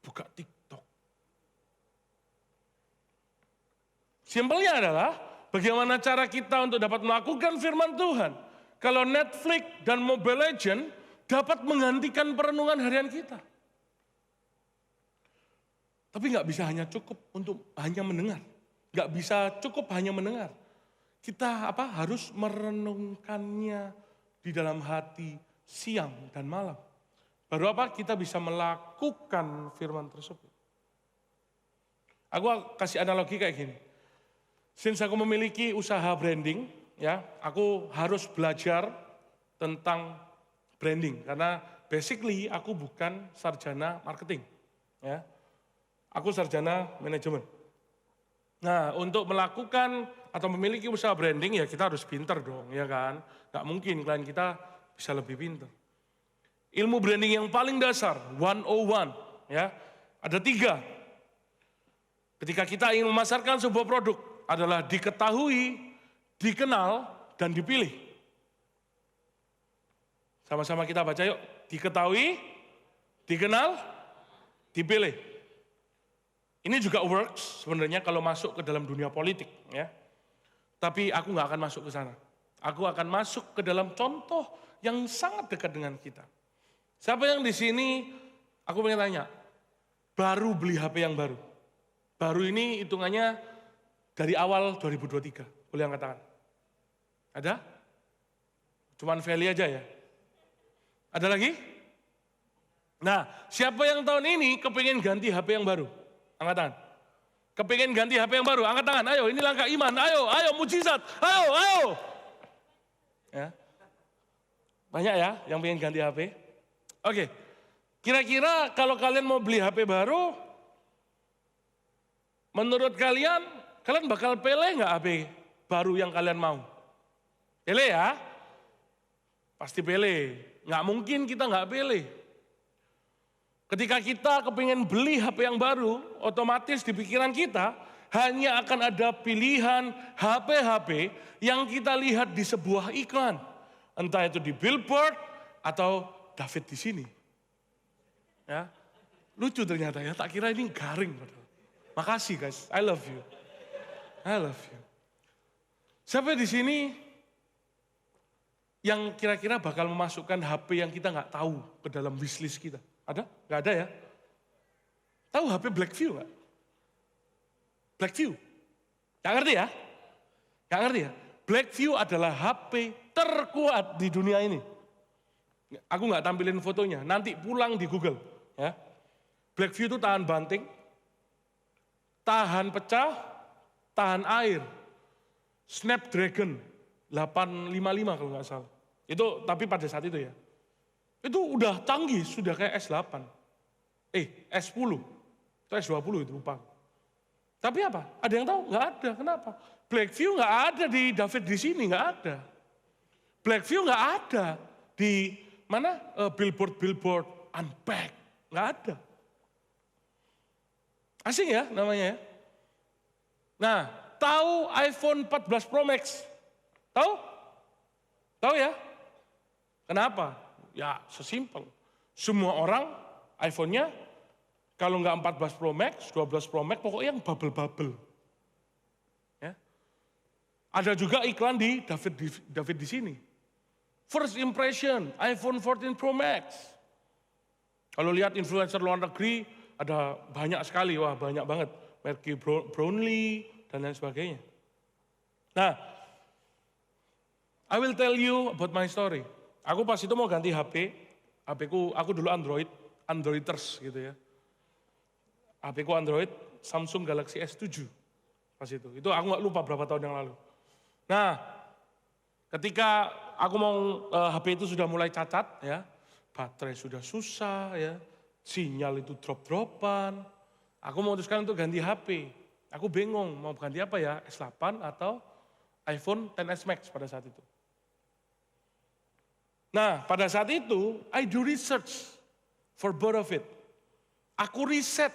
Buka TikTok. Simpelnya adalah bagaimana cara kita untuk dapat melakukan firman Tuhan. Kalau Netflix dan Mobile Legends dapat menggantikan perenungan harian kita. Tapi nggak bisa hanya cukup untuk hanya mendengar. Nggak bisa cukup hanya mendengar. Kita harus merenungkannya di dalam hati siang dan malam. Baru kita bisa melakukan firman tersebut. Aku kasih analogi kayak gini. Since aku memiliki usaha branding, ya, aku harus belajar tentang branding karena basically aku bukan sarjana marketing, ya. Aku sarjana manajemen. Nah, untuk melakukan atau memiliki usaha branding ya kita harus pinter dong, ya kan? Gak mungkin klien kita bisa lebih pinter. Ilmu branding yang paling dasar, 101, ya, ada 3. Ketika kita ingin memasarkan sebuah produk adalah diketahui, dikenal, dan dipilih. Sama-sama kita baca yuk, diketahui, dikenal, dipilih. Ini juga works sebenarnya kalau masuk ke dalam dunia politik, ya. Tapi aku nggak akan masuk ke sana. Aku akan masuk ke dalam contoh yang sangat dekat dengan kita. Siapa yang di sini, aku pengen tanya, baru beli HP yang baru? Baru ini hitungannya dari awal 2023, boleh angkat tangan? Ada? Cuman Feli aja ya? Ada lagi? Nah, siapa yang tahun ini kepingin ganti HP yang baru? Angkat tangan. Kepingin ganti HP yang baru, angkat tangan. Ayo, ini langkah iman. Ayo, mujizat. Ayo. Ya. Banyak ya yang pengen ganti HP. Oke, kira-kira kalau kalian mau beli HP baru, menurut kalian bakal pilih nggak HP baru yang kalian mau? Pilih ya? Pasti pilih. Nggak mungkin kita nggak pilih. Ketika kita kepingin beli HP yang baru, otomatis di pikiran kita hanya akan ada pilihan HP-HP yang kita lihat di sebuah iklan. Entah itu di billboard atau David di sini. Ya. Lucu ternyata ya, tak kira ini garing. Makasih guys, I love you. I love you. Siapa di sini yang kira-kira bakal memasukkan HP yang kita nggak tahu ke dalam wishlist kita? Ada? Nggak ada ya? Tahu HP Blackview nggak? Blackview? Nggak ngerti ya? Nggak ngerti ya? Blackview adalah HP terkuat di dunia ini. Aku nggak tampilin fotonya, nanti pulang di Google. Ya. Blackview itu tahan banting, tahan pecah, tahan air. Snapdragon 855 kalau nggak salah. Itu tapi pada saat itu ya. Itu udah canggih, sudah kayak S8. S10. Itu S20 itu lupa. Tapi apa? Ada yang tahu? Nggak ada. Kenapa? Blackview nggak ada di David di sini, nggak ada. Blackview nggak ada di mana? Billboard, Unpack. Nggak ada. Asing ya namanya ya. Nah, tahu iPhone 14 Pro Max? Tahu? Tahu ya? Kenapa? Ya sesimpel. Semua orang iPhone-nya kalau nggak 14 Pro Max, 12 Pro Max, pokoknya yang bubble-bubble. Ya. Ada juga iklan di David di sini. First impression, iPhone 14 Pro Max. Kalau lihat influencer luar negeri, ada banyak sekali, wah banyak banget. Merky Brownlee dan lain sebagainya. Nah, I will tell you about my story. Aku pas itu mau ganti HP aku dulu Androiders gitu ya. HP ku Android, Samsung Galaxy S7 pas itu. Itu aku nggak lupa berapa tahun yang lalu. Nah, ketika aku mau HP itu sudah mulai cacat ya, baterai sudah susah ya, sinyal itu drop-dropan. Aku memutuskan untuk ganti HP. Aku bingung mau ganti apa ya, S8 atau iPhone XS Max pada saat itu. Nah, pada saat itu, I do research for both of it. Aku riset,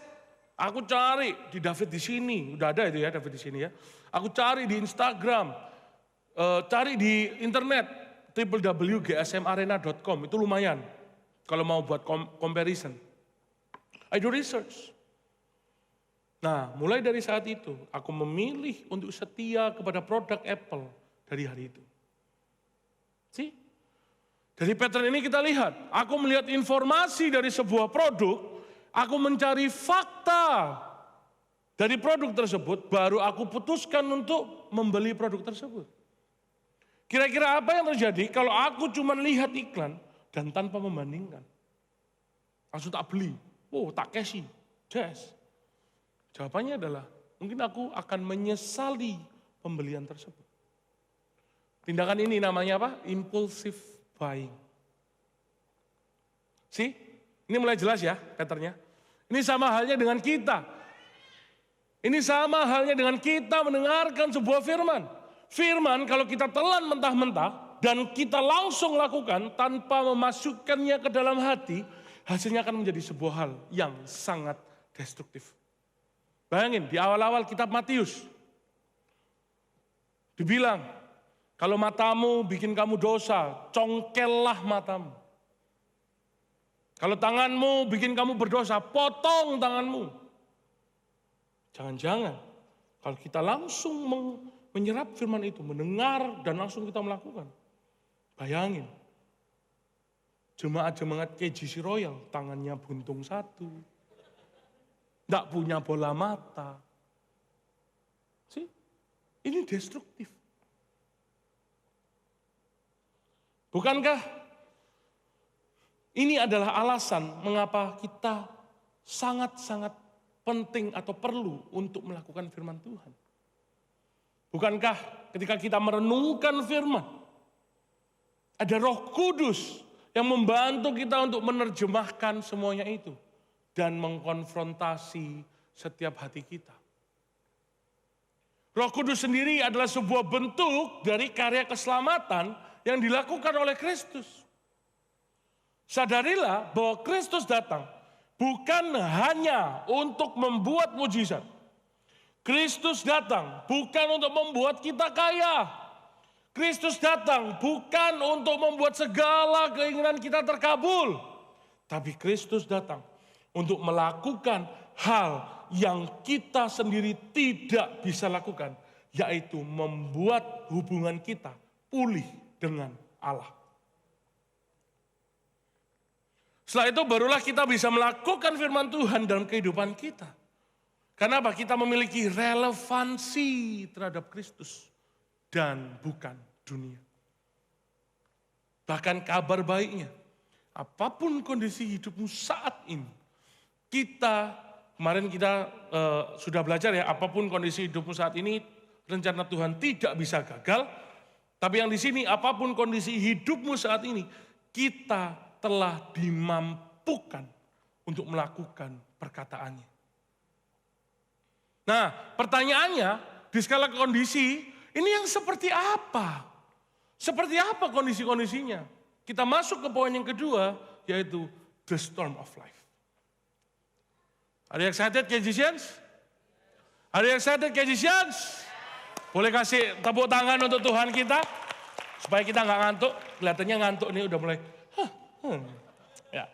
aku cari di David di sini, udah ada itu ya David di sini ya. Aku cari di Instagram, cari di internet, www.gsmarena.com, itu lumayan kalau mau buat comparison. I do research. Nah, mulai dari saat itu, aku memilih untuk setia kepada produk Apple dari hari itu. See? Dari pattern ini kita lihat, aku melihat informasi dari sebuah produk, aku mencari fakta dari produk tersebut, baru aku putuskan untuk membeli produk tersebut. Kira-kira apa yang terjadi kalau aku cuma lihat iklan dan tanpa membandingkan? Langsung tak beli, tak cashy, yes. Jawabannya adalah, mungkin aku akan menyesali pembelian tersebut. Tindakan ini namanya apa? Impulsive buying. See? Ini mulai jelas ya patternnya. Ini sama halnya dengan kita. Ini sama halnya dengan kita mendengarkan sebuah firman. Firman kalau kita telan mentah-mentah dan kita langsung lakukan tanpa memasukkannya ke dalam hati, hasilnya akan menjadi sebuah hal yang sangat destruktif. Bayangin, di awal-awal kitab Matius, dibilang, kalau matamu bikin kamu dosa, congkellah matamu. Kalau tanganmu bikin kamu berdosa, potong tanganmu. Jangan-jangan, kalau kita langsung menyerap firman itu, mendengar dan langsung kita melakukan. Bayangin, jemaat-jemaat KGC Royal, tangannya buntung satu. Tidak punya bola mata. See? Ini destruktif. Bukankah ini adalah alasan mengapa kita sangat-sangat penting atau perlu untuk melakukan firman Tuhan? Bukankah ketika kita merenungkan firman, ada Roh Kudus yang membantu kita untuk menerjemahkan semuanya itu dan mengkonfrontasi setiap hati kita. Roh Kudus sendiri adalah sebuah bentuk dari karya keselamatan yang dilakukan oleh Kristus. Sadarilah bahwa Kristus datang bukan hanya untuk membuat mujizat. Kristus datang bukan untuk membuat kita kaya. Kristus datang bukan untuk membuat segala keinginan kita terkabul. Tapi Kristus datang untuk melakukan hal yang kita sendiri tidak bisa lakukan, yaitu membuat hubungan kita pulih dengan Allah. Setelah itu barulah kita bisa melakukan firman Tuhan dalam kehidupan kita. Karena apa? Kita memiliki relevansi terhadap Kristus dan bukan dunia. Bahkan kabar baiknya, apapun kondisi hidupmu saat ini, kemarin kita sudah belajar ya, apapun kondisi hidupmu saat ini, rencana Tuhan tidak bisa gagal. Tapi yang di sini, apapun kondisi hidupmu saat ini, kita telah dimampukan untuk melakukan perkataannya. Nah, pertanyaannya, di skala kondisi, ini yang seperti apa? Seperti apa kondisi-kondisinya? Kita masuk ke poin yang kedua, yaitu the storm of life. Are you excited, KGCians? Are you excited, KGCians? Boleh kasih tepuk tangan untuk Tuhan kita? Supaya kita nggak ngantuk. Kelihatannya ngantuk nih, udah mulai. Ya.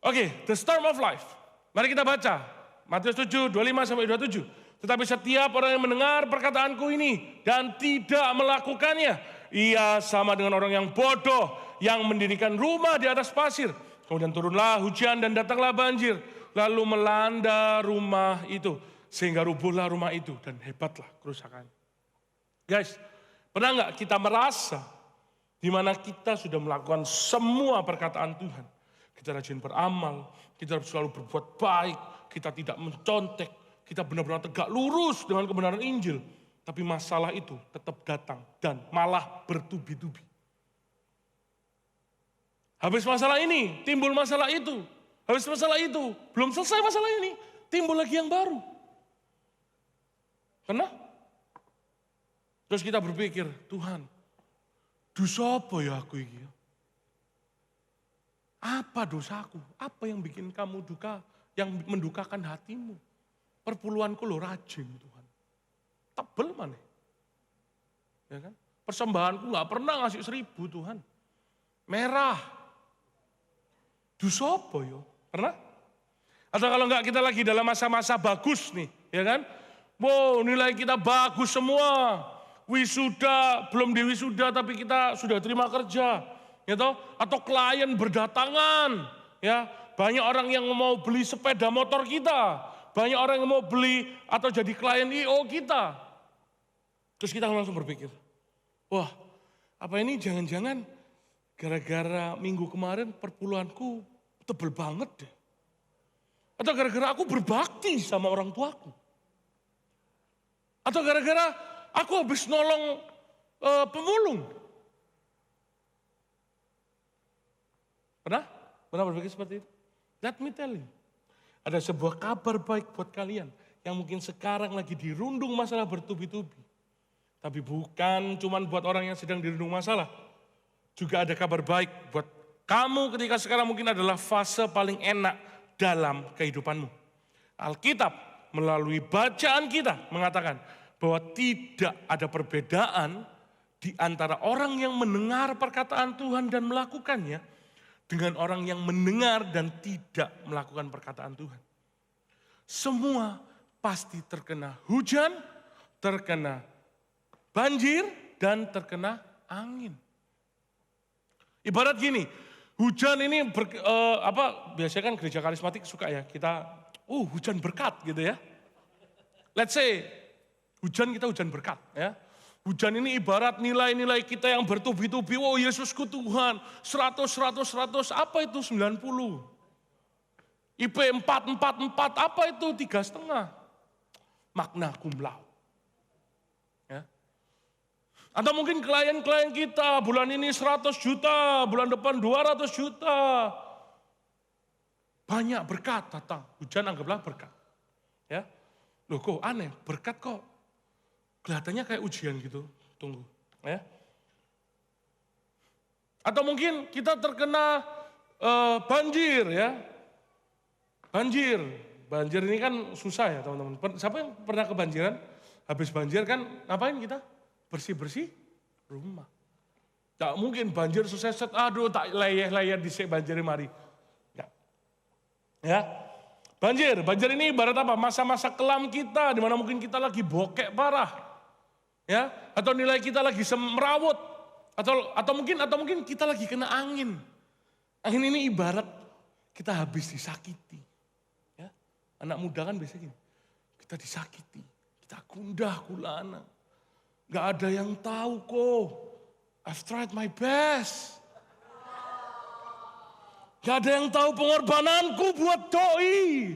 Oke, the storm of life. Mari kita baca. Matius 7, 25-27. Tetapi setiap orang yang mendengar perkataanku ini dan tidak melakukannya, ia sama dengan orang yang bodoh yang mendirikan rumah di atas pasir. Kemudian turunlah hujan dan datanglah banjir. Lalu melanda rumah itu, sehingga rubuhlah rumah itu dan hebatlah kerusakan. Guys, pernah nggak kita merasa di mana kita sudah melakukan semua perkataan Tuhan? Kita rajin beramal, kita selalu berbuat baik, kita tidak mencontek, kita benar-benar tegak lurus dengan kebenaran Injil. Tapi masalah itu tetap datang dan malah bertubi-tubi. Habis masalah ini, timbul masalah itu. Habis masalah itu, belum selesai masalah ini, timbul lagi yang baru. Karena terus kita berpikir, Tuhan, dosa apa ya aku ini? Apa dosaku? Apa yang bikin kamu duka, yang mendukakan hatimu? Perpuluhanku lo rajin Tuhan. Tebel mana? Ya kan? Persembahanku gak pernah ngasih 1.000 Tuhan. Merah. Dosa apa ya? Pernah? Atau kalau enggak kita lagi dalam masa-masa bagus nih, ya kan? Wow, nilai kita bagus semua. Wisuda, belum diwisuda tapi kita sudah terima kerja. Ya toh? Atau klien berdatangan, ya. Banyak orang yang mau beli sepeda motor kita. Banyak orang yang mau beli atau jadi klien IO kita. Terus kita langsung berpikir, wah, apa ini jangan-jangan gara-gara minggu kemarin perpuluhanku tebel banget deh. Atau gara-gara aku berbakti sama orang tuaku. Atau gara-gara aku habis nolong pemulung. Pernah berpikir seperti itu? Let me tell you. Ada sebuah kabar baik buat kalian yang mungkin sekarang lagi dirundung masalah bertubi-tubi. Tapi bukan cuma buat orang yang sedang dirundung masalah. Juga ada kabar baik buat kamu ketika sekarang mungkin adalah fase paling enak dalam kehidupanmu. Alkitab melalui bacaan kita mengatakan bahwa tidak ada perbedaan di antara orang yang mendengar perkataan Tuhan dan melakukannya dengan orang yang mendengar dan tidak melakukan perkataan Tuhan. Semua pasti terkena hujan, terkena banjir, dan terkena angin. Ibarat gini, hujan ini biasanya kan gereja karismatik suka ya kita, hujan berkat gitu ya. Let's say hujan kita hujan berkat ya. Hujan ini ibarat nilai-nilai kita yang bertubi-tubi. Oh Yesusku Tuhan, 100, apa itu 90? IP 444, apa itu 3,5? Magna cum laude. Ya. Atau mungkin klien-klien kita bulan ini 100 juta, bulan depan 200 juta. Banyak berkat datang, hujan anggaplah berkat. Ya. Loh kok aneh, berkat kok kelihatannya kayak ujian gitu, tunggu. Ya. Atau mungkin kita terkena banjir ya. Banjir ini kan susah ya teman-teman. Siapa yang pernah kebanjiran? Habis banjir kan ngapain kita? Bersih-bersih rumah. Tak mungkin banjir susah, aduh tak layah-layah disek banjir mari. Enggak. Ya. Banjir ini ibarat apa? Masa-masa kelam kita, di mana mungkin kita lagi bokek parah. Ya, atau nilai kita lagi merawut. Atau mungkin kita lagi kena angin. Angin ini ibarat kita habis disakiti. Ya. Anak muda kan biasanya gini. Kita disakiti, kita gundah gulana. Gak ada yang tahu kok. I've tried my best. Gak ada yang tahu pengorbananku buat doi.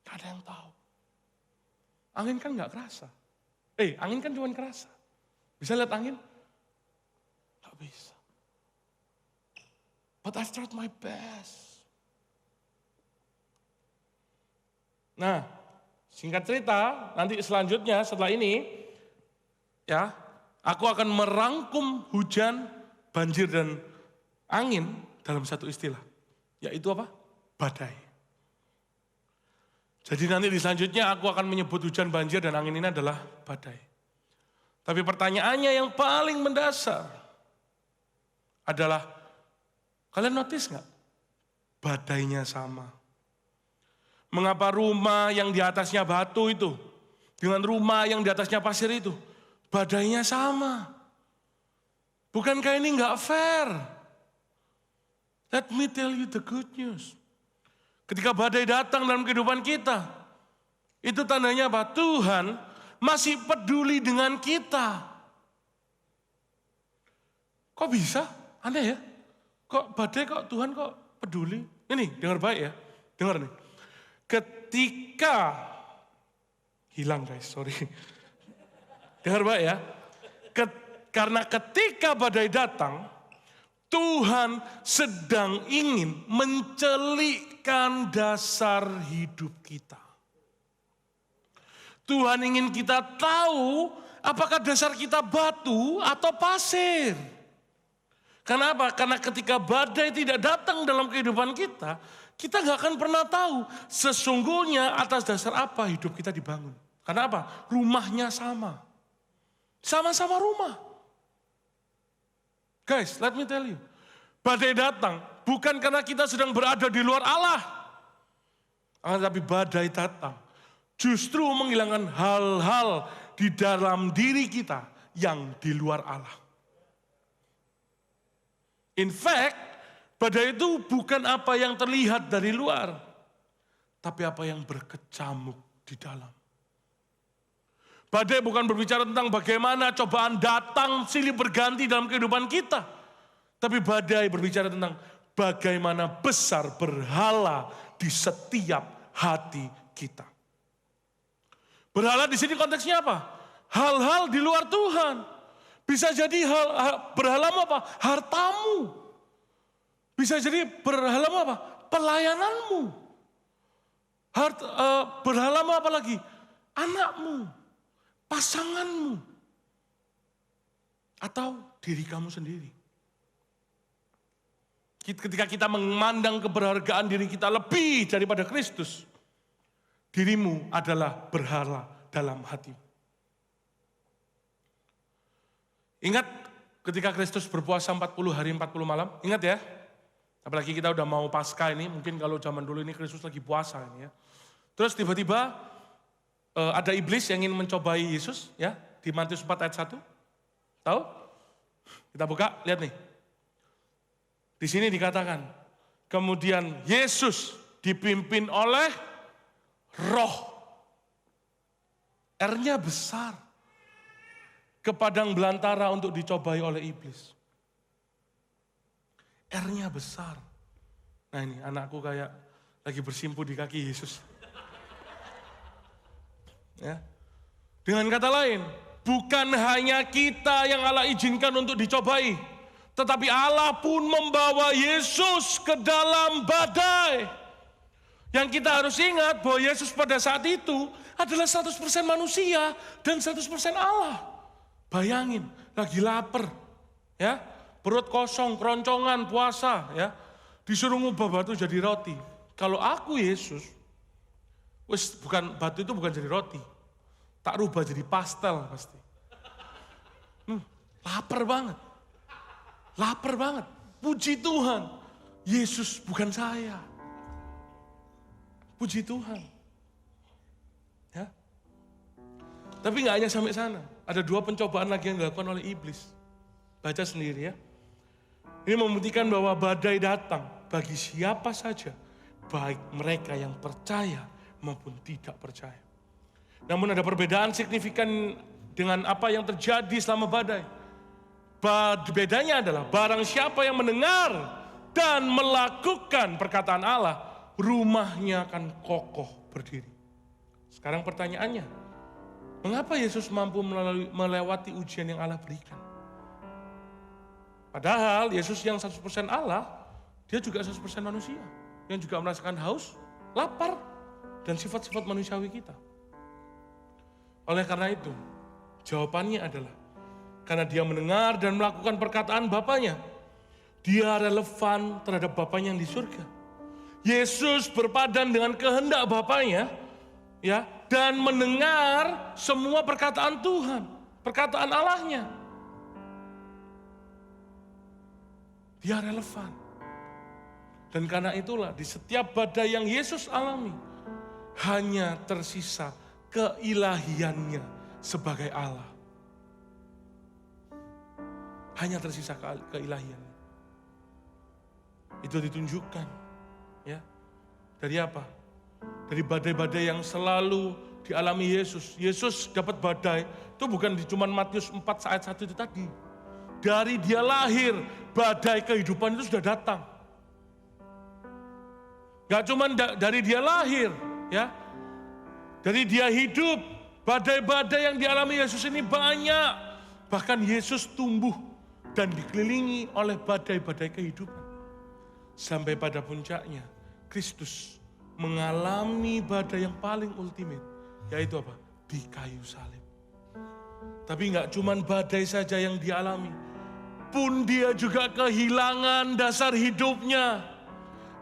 Gak ada yang tahu. Angin kan gak kerasa. Angin kan cuma kerasa. Bisa lihat angin? Gak bisa. But I've tried my best. Nah, singkat cerita, nanti selanjutnya setelah ini, ya, aku akan merangkum hujan, banjir, dan angin dalam satu istilah. Yaitu apa? Badai. Jadi nanti di selanjutnya aku akan menyebut hujan, banjir, dan angin ini adalah badai. Tapi pertanyaannya yang paling mendasar adalah, kalian notice nggak? Badainya sama. Mengapa rumah yang di atasnya batu itu, dengan rumah yang di atasnya pasir itu, badainya sama? Bukankah ini nggak fair? Let me tell you the good news. Ketika badai datang dalam kehidupan kita, itu tandanya apa? Tuhan masih peduli dengan kita. Kok bisa? Aneh ya? Kok badai kok Tuhan kok peduli? Ini dengar baik ya, dengar nih. Ketika, hilang guys, sorry. Dengar baik ya. Karena ketika badai datang, Tuhan sedang ingin mencelikkan dasar hidup kita. Tuhan ingin kita tahu apakah dasar kita batu atau pasir. Kenapa? Karena ketika badai tidak datang dalam kehidupan kita, kita gak akan pernah tahu sesungguhnya atas dasar apa hidup kita dibangun. Karena apa? Rumahnya sama. Sama-sama rumah. Guys, let me tell you. Badai datang bukan karena kita sedang berada di luar Allah. Tapi badai datang justru menghilangkan hal-hal di dalam diri kita yang di luar Allah. In fact, badai itu bukan apa yang terlihat dari luar, tapi apa yang berkecamuk di dalam. Badai bukan berbicara tentang bagaimana cobaan datang silih berganti dalam kehidupan kita, tapi badai berbicara tentang bagaimana besar berhala di setiap hati kita. Berhala di sini konteksnya apa? Hal-hal di luar Tuhan. Bisa jadi berhalamu apa? Hartamu. Bisa jadi berhalamu apa? Pelayananmu. Berhalamu apa lagi? Anakmu, pasanganmu, atau diri kamu sendiri. Ketika kita memandang keberhargaan diri kita lebih daripada Kristus, dirimu adalah berhala dalam hatimu. Ingat ketika Kristus berpuasa 40 hari 40 malam, ingat ya. Apalagi kita udah mau Paskah ini, mungkin kalau zaman dulu ini Kristus lagi puasa ini ya. Terus tiba-tiba ada iblis yang ingin mencobai Yesus ya, di Matius 4 ayat 1. Tahu? Kita buka, lihat nih. Di sini dikatakan, kemudian Yesus dipimpin oleh Roh. R-nya besar. Ke padang belantara untuk dicobai oleh iblis. R-nya besar. Nah ini anakku kayak lagi bersimpu di kaki Yesus. Ya. Dengan kata lain, bukan hanya kita yang Allah izinkan untuk dicobai, tetapi Allah pun membawa Yesus ke dalam badai. Yang kita harus ingat bahwa Yesus pada saat itu adalah 100% manusia dan 100% Allah. Bayangin, lagi lapar, ya, perut kosong, keroncongan, puasa, ya, disuruh ngubah batu jadi roti. Kalau aku Yesus, batu itu bukan jadi roti, tak rubah jadi pastel pasti. Lapar banget. Lapar banget, puji Tuhan, Yesus bukan saya. Puji Tuhan. Ya. Tapi gak hanya sampai sana, ada 2 pencobaan lagi yang dilakukan oleh iblis. Baca sendiri ya. Ini membuktikan bahwa badai datang bagi siapa saja, baik mereka yang percaya maupun tidak percaya. Namun ada perbedaan signifikan dengan apa yang terjadi selama badai. Bedanya adalah barang siapa yang mendengar dan melakukan perkataan Allah, rumahnya akan kokoh berdiri. Sekarang pertanyaannya, mengapa Yesus mampu melewati ujian yang Allah berikan? Padahal Yesus yang 100% Allah, dia juga 100% manusia. Yang juga merasakan haus, lapar, dan sifat-sifat manusiawi kita. Oleh karena itu, jawabannya adalah, karena dia mendengar dan melakukan perkataan Bapanya, dia relevan terhadap Bapanya yang di surga. Yesus berpadan dengan kehendak Bapanya, ya, dan mendengar semua perkataan Tuhan, perkataan Allahnya. Dia relevan. Dan karena itulah di setiap badai yang Yesus alami, hanya tersisa keilahiannya sebagai Allah. Hanya tersisa keilahian. Itu ditunjukkan, ya. Dari apa? Dari badai-badai yang selalu dialami Yesus. Yesus dapat badai, itu bukan cuma Matius 4 ayat 1 itu tadi. Dari dia lahir, badai kehidupan itu sudah datang. Gak cuma dari dia lahir, ya. Dari dia hidup, badai-badai yang dialami Yesus ini banyak. Bahkan Yesus tumbuh dan dikelilingi oleh badai-badai kehidupan. Sampai pada puncaknya, Kristus mengalami badai yang paling ultimate, yaitu apa? Di kayu salib. Tapi enggak cuma badai saja yang dialami, pun dia juga kehilangan dasar hidupnya.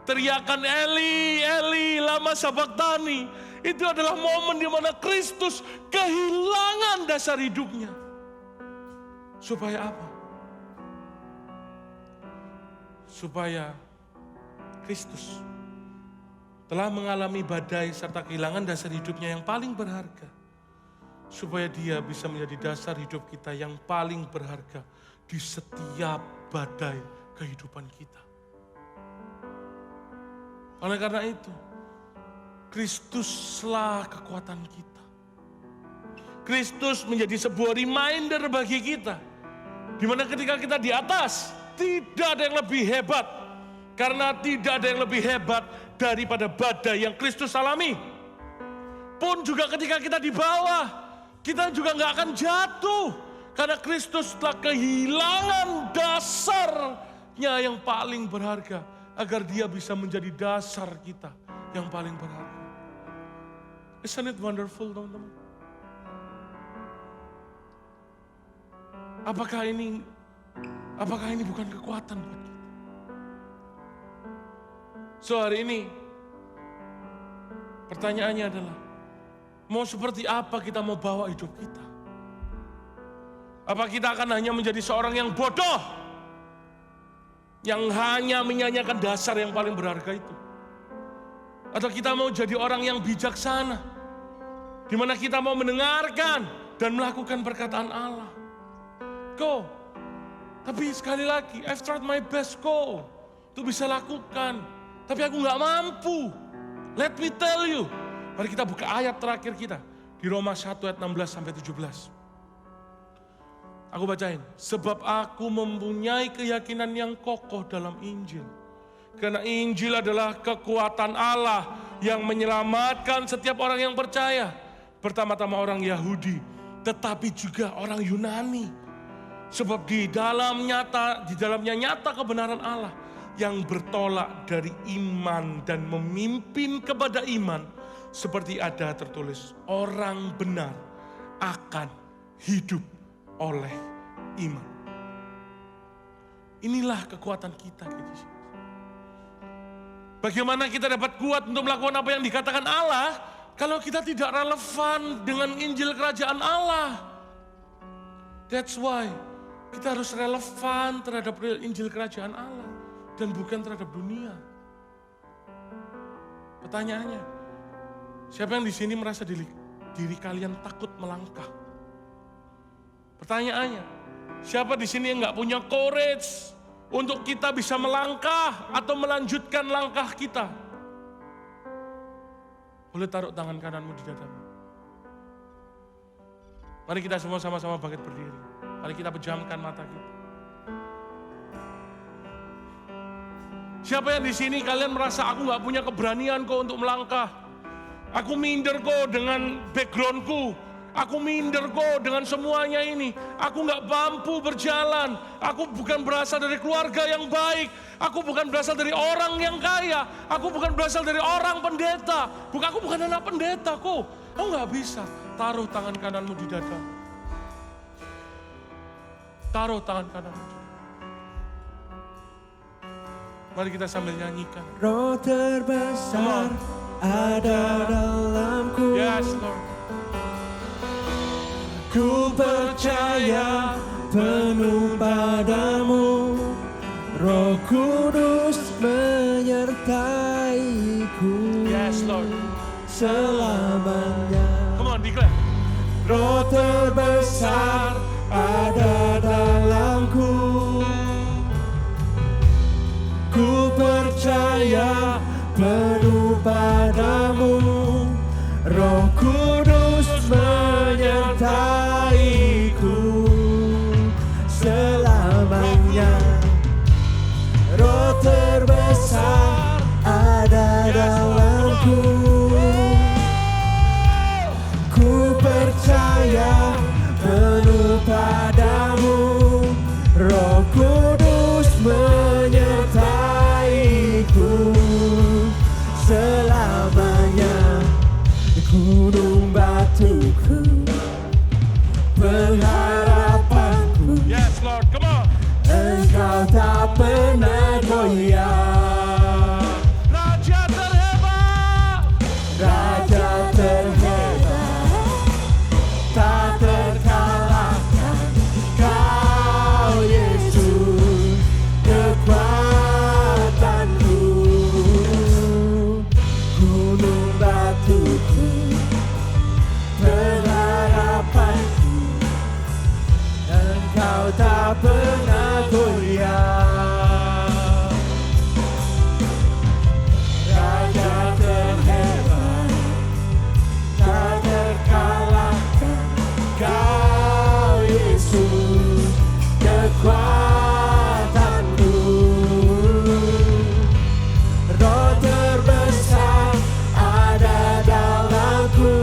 Teriakan Eli, Eli, lama sabachthani, itu adalah momen di mana Kristus kehilangan dasar hidupnya. Supaya apa? Supaya Kristus telah mengalami badai serta kehilangan dasar hidupnya yang paling berharga. Supaya dia bisa menjadi dasar hidup kita yang paling berharga di setiap badai kehidupan kita. Oleh karena itu, Kristuslah kekuatan kita. Kristus menjadi sebuah reminder bagi kita. Di mana ketika kita di atas, tidak ada yang lebih hebat. Karena tidak ada yang lebih hebat daripada badai yang Kristus alami. Pun juga ketika kita di bawah, kita juga gak akan jatuh. Karena Kristus telah kehilangan dasarnya yang paling berharga. Agar dia bisa menjadi dasar kita yang paling berharga. Isn't it wonderful, teman-teman? Apakah ini bukan kekuatan buat kita? So hari ini, pertanyaannya adalah, mau seperti apa kita mau bawa hidup kita? Apa kita akan hanya menjadi seorang yang bodoh? Yang hanya menyanyikan dasar yang paling berharga itu? Atau kita mau jadi orang yang bijaksana? Di mana kita mau mendengarkan dan melakukan perkataan Allah? Go. Tapi sekali lagi, I've tried my best go. Untuk bisa lakukan. Tapi aku gak mampu. Let me tell you. Mari kita buka ayat terakhir kita. Di Roma 1 ayat 16-17. Aku bacain. Sebab aku mempunyai keyakinan yang kokoh dalam Injil. Karena Injil adalah kekuatan Allah yang menyelamatkan setiap orang yang percaya. Pertama-tama orang Yahudi, tetapi juga orang Yunani. Sebab di dalamnya nyata kebenaran Allah yang bertolak dari iman dan memimpin kepada iman. Seperti ada tertulis, orang benar akan hidup oleh iman. Inilah kekuatan kita. Bagaimana kita dapat kuat untuk melakukan apa yang dikatakan Allah kalau kita tidak relevan dengan Injil Kerajaan Allah? That's why kita harus relevan terhadap Injil Kerajaan Allah dan bukan terhadap dunia. Pertanyaannya, siapa yang di sini merasa diri kalian takut melangkah? Pertanyaannya, siapa di sini yang nggak punya courage untuk kita bisa melangkah atau melanjutkan langkah kita? Boleh taruh tangan kananmu di dadamu. Mari kita semua sama-sama bangkit berdiri. Mari kita pejamkan mata kita. Siapa yang di sini kalian merasa aku nggak punya keberanian kok untuk melangkah? Aku minder kok dengan backgroundku. Aku minder kok dengan semuanya ini. Aku nggak mampu berjalan. Aku bukan berasal dari keluarga yang baik. Aku bukan berasal dari orang yang kaya. Aku bukan berasal dari orang pendeta. Aku bukan anak pendeta kok. Kau nggak bisa. Taruh tangan kananmu di dada. Taruh tangan kananmu. Mari kita sambil nyanyikan. Roh terbesar ada dalamku. Yes, Lord. Ku percaya penuh padamu. Roh Kudus menyertaiku. Yes, Lord. Selamanya. Come on, declare. Roh terbesar ada dalamku. Ku percaya penuh padamu. Roh Kudus menyertaiku selamanya. Roh terbesar ada dalamku. Ku percaya penuh padamu. Roh Kudus menyertaiku selamanya. Gunung batuku, pengharapanku. Yes, Lord, come on. Engkau tak pernah goyah. Raja terhebat. Raja terhebat, tak terkalahkan. Kau Yesus, kekuatanku. Ku pernah goyah. Raja terhebat, tak terkalahkan. Kau Yesus, kekuatanmu. Roh terbesar ada dalamku.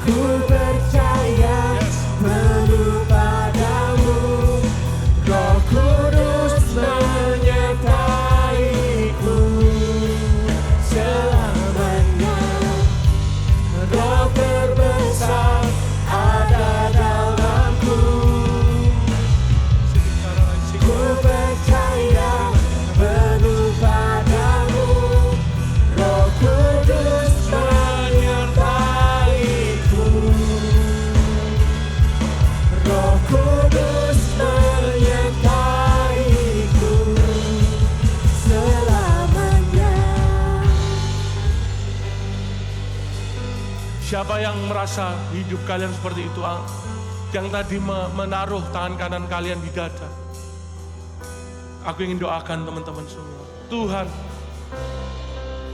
Ku percaya penuh padamu. Roh Kudus menyertaiku selamanya. Roh terbesar ada dalamku. Ku percaya penuh padamu. Roh Kudus menyertaiku. Roh Kudus menyertaiku selamanya. Siapa yang merasa hidup kalian seperti itu? Yang tadi menaruh tangan kanan kalian di dada. Aku ingin doakan teman-teman semua. Tuhan,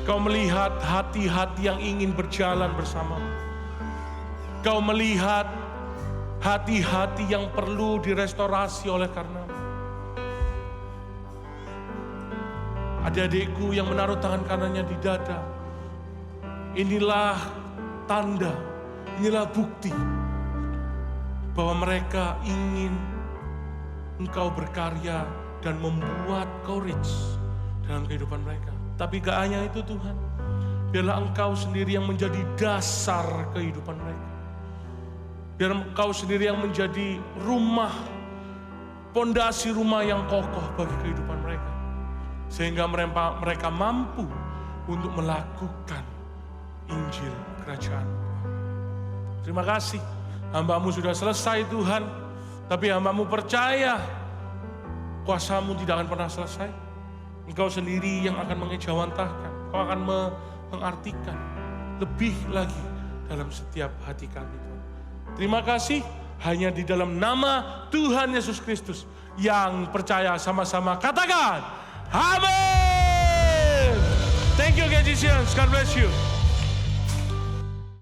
Kau melihat hati-hati yang ingin berjalan bersamamu. Kau melihat hati-hati yang perlu direstorasi oleh karena-Mu. Adik-adikku yang menaruh tangan kanannya di dada. Inilah tanda, inilah bukti bahwa mereka ingin Engkau berkarya dan membuat courage dalam kehidupan mereka. Tapi gak hanya itu Tuhan, biarlah Engkau sendiri yang menjadi dasar kehidupan mereka. Biar Engkau sendiri yang menjadi rumah, pondasi rumah yang kokoh bagi kehidupan mereka. Sehingga mereka mampu untuk melakukan Injil Kerajaan. Terima kasih, hamba-Mu sudah selesai Tuhan. Tapi hamba-Mu percaya kuasa-Mu tidak akan pernah selesai. Engkau sendiri yang akan mengejawantahkan. Engkau akan mengartikan lebih lagi dalam setiap hati kami Tuhan. Terima kasih, hanya di dalam nama Tuhan Yesus Kristus yang percaya sama-sama katakan, Amin. Thank you, God bless you.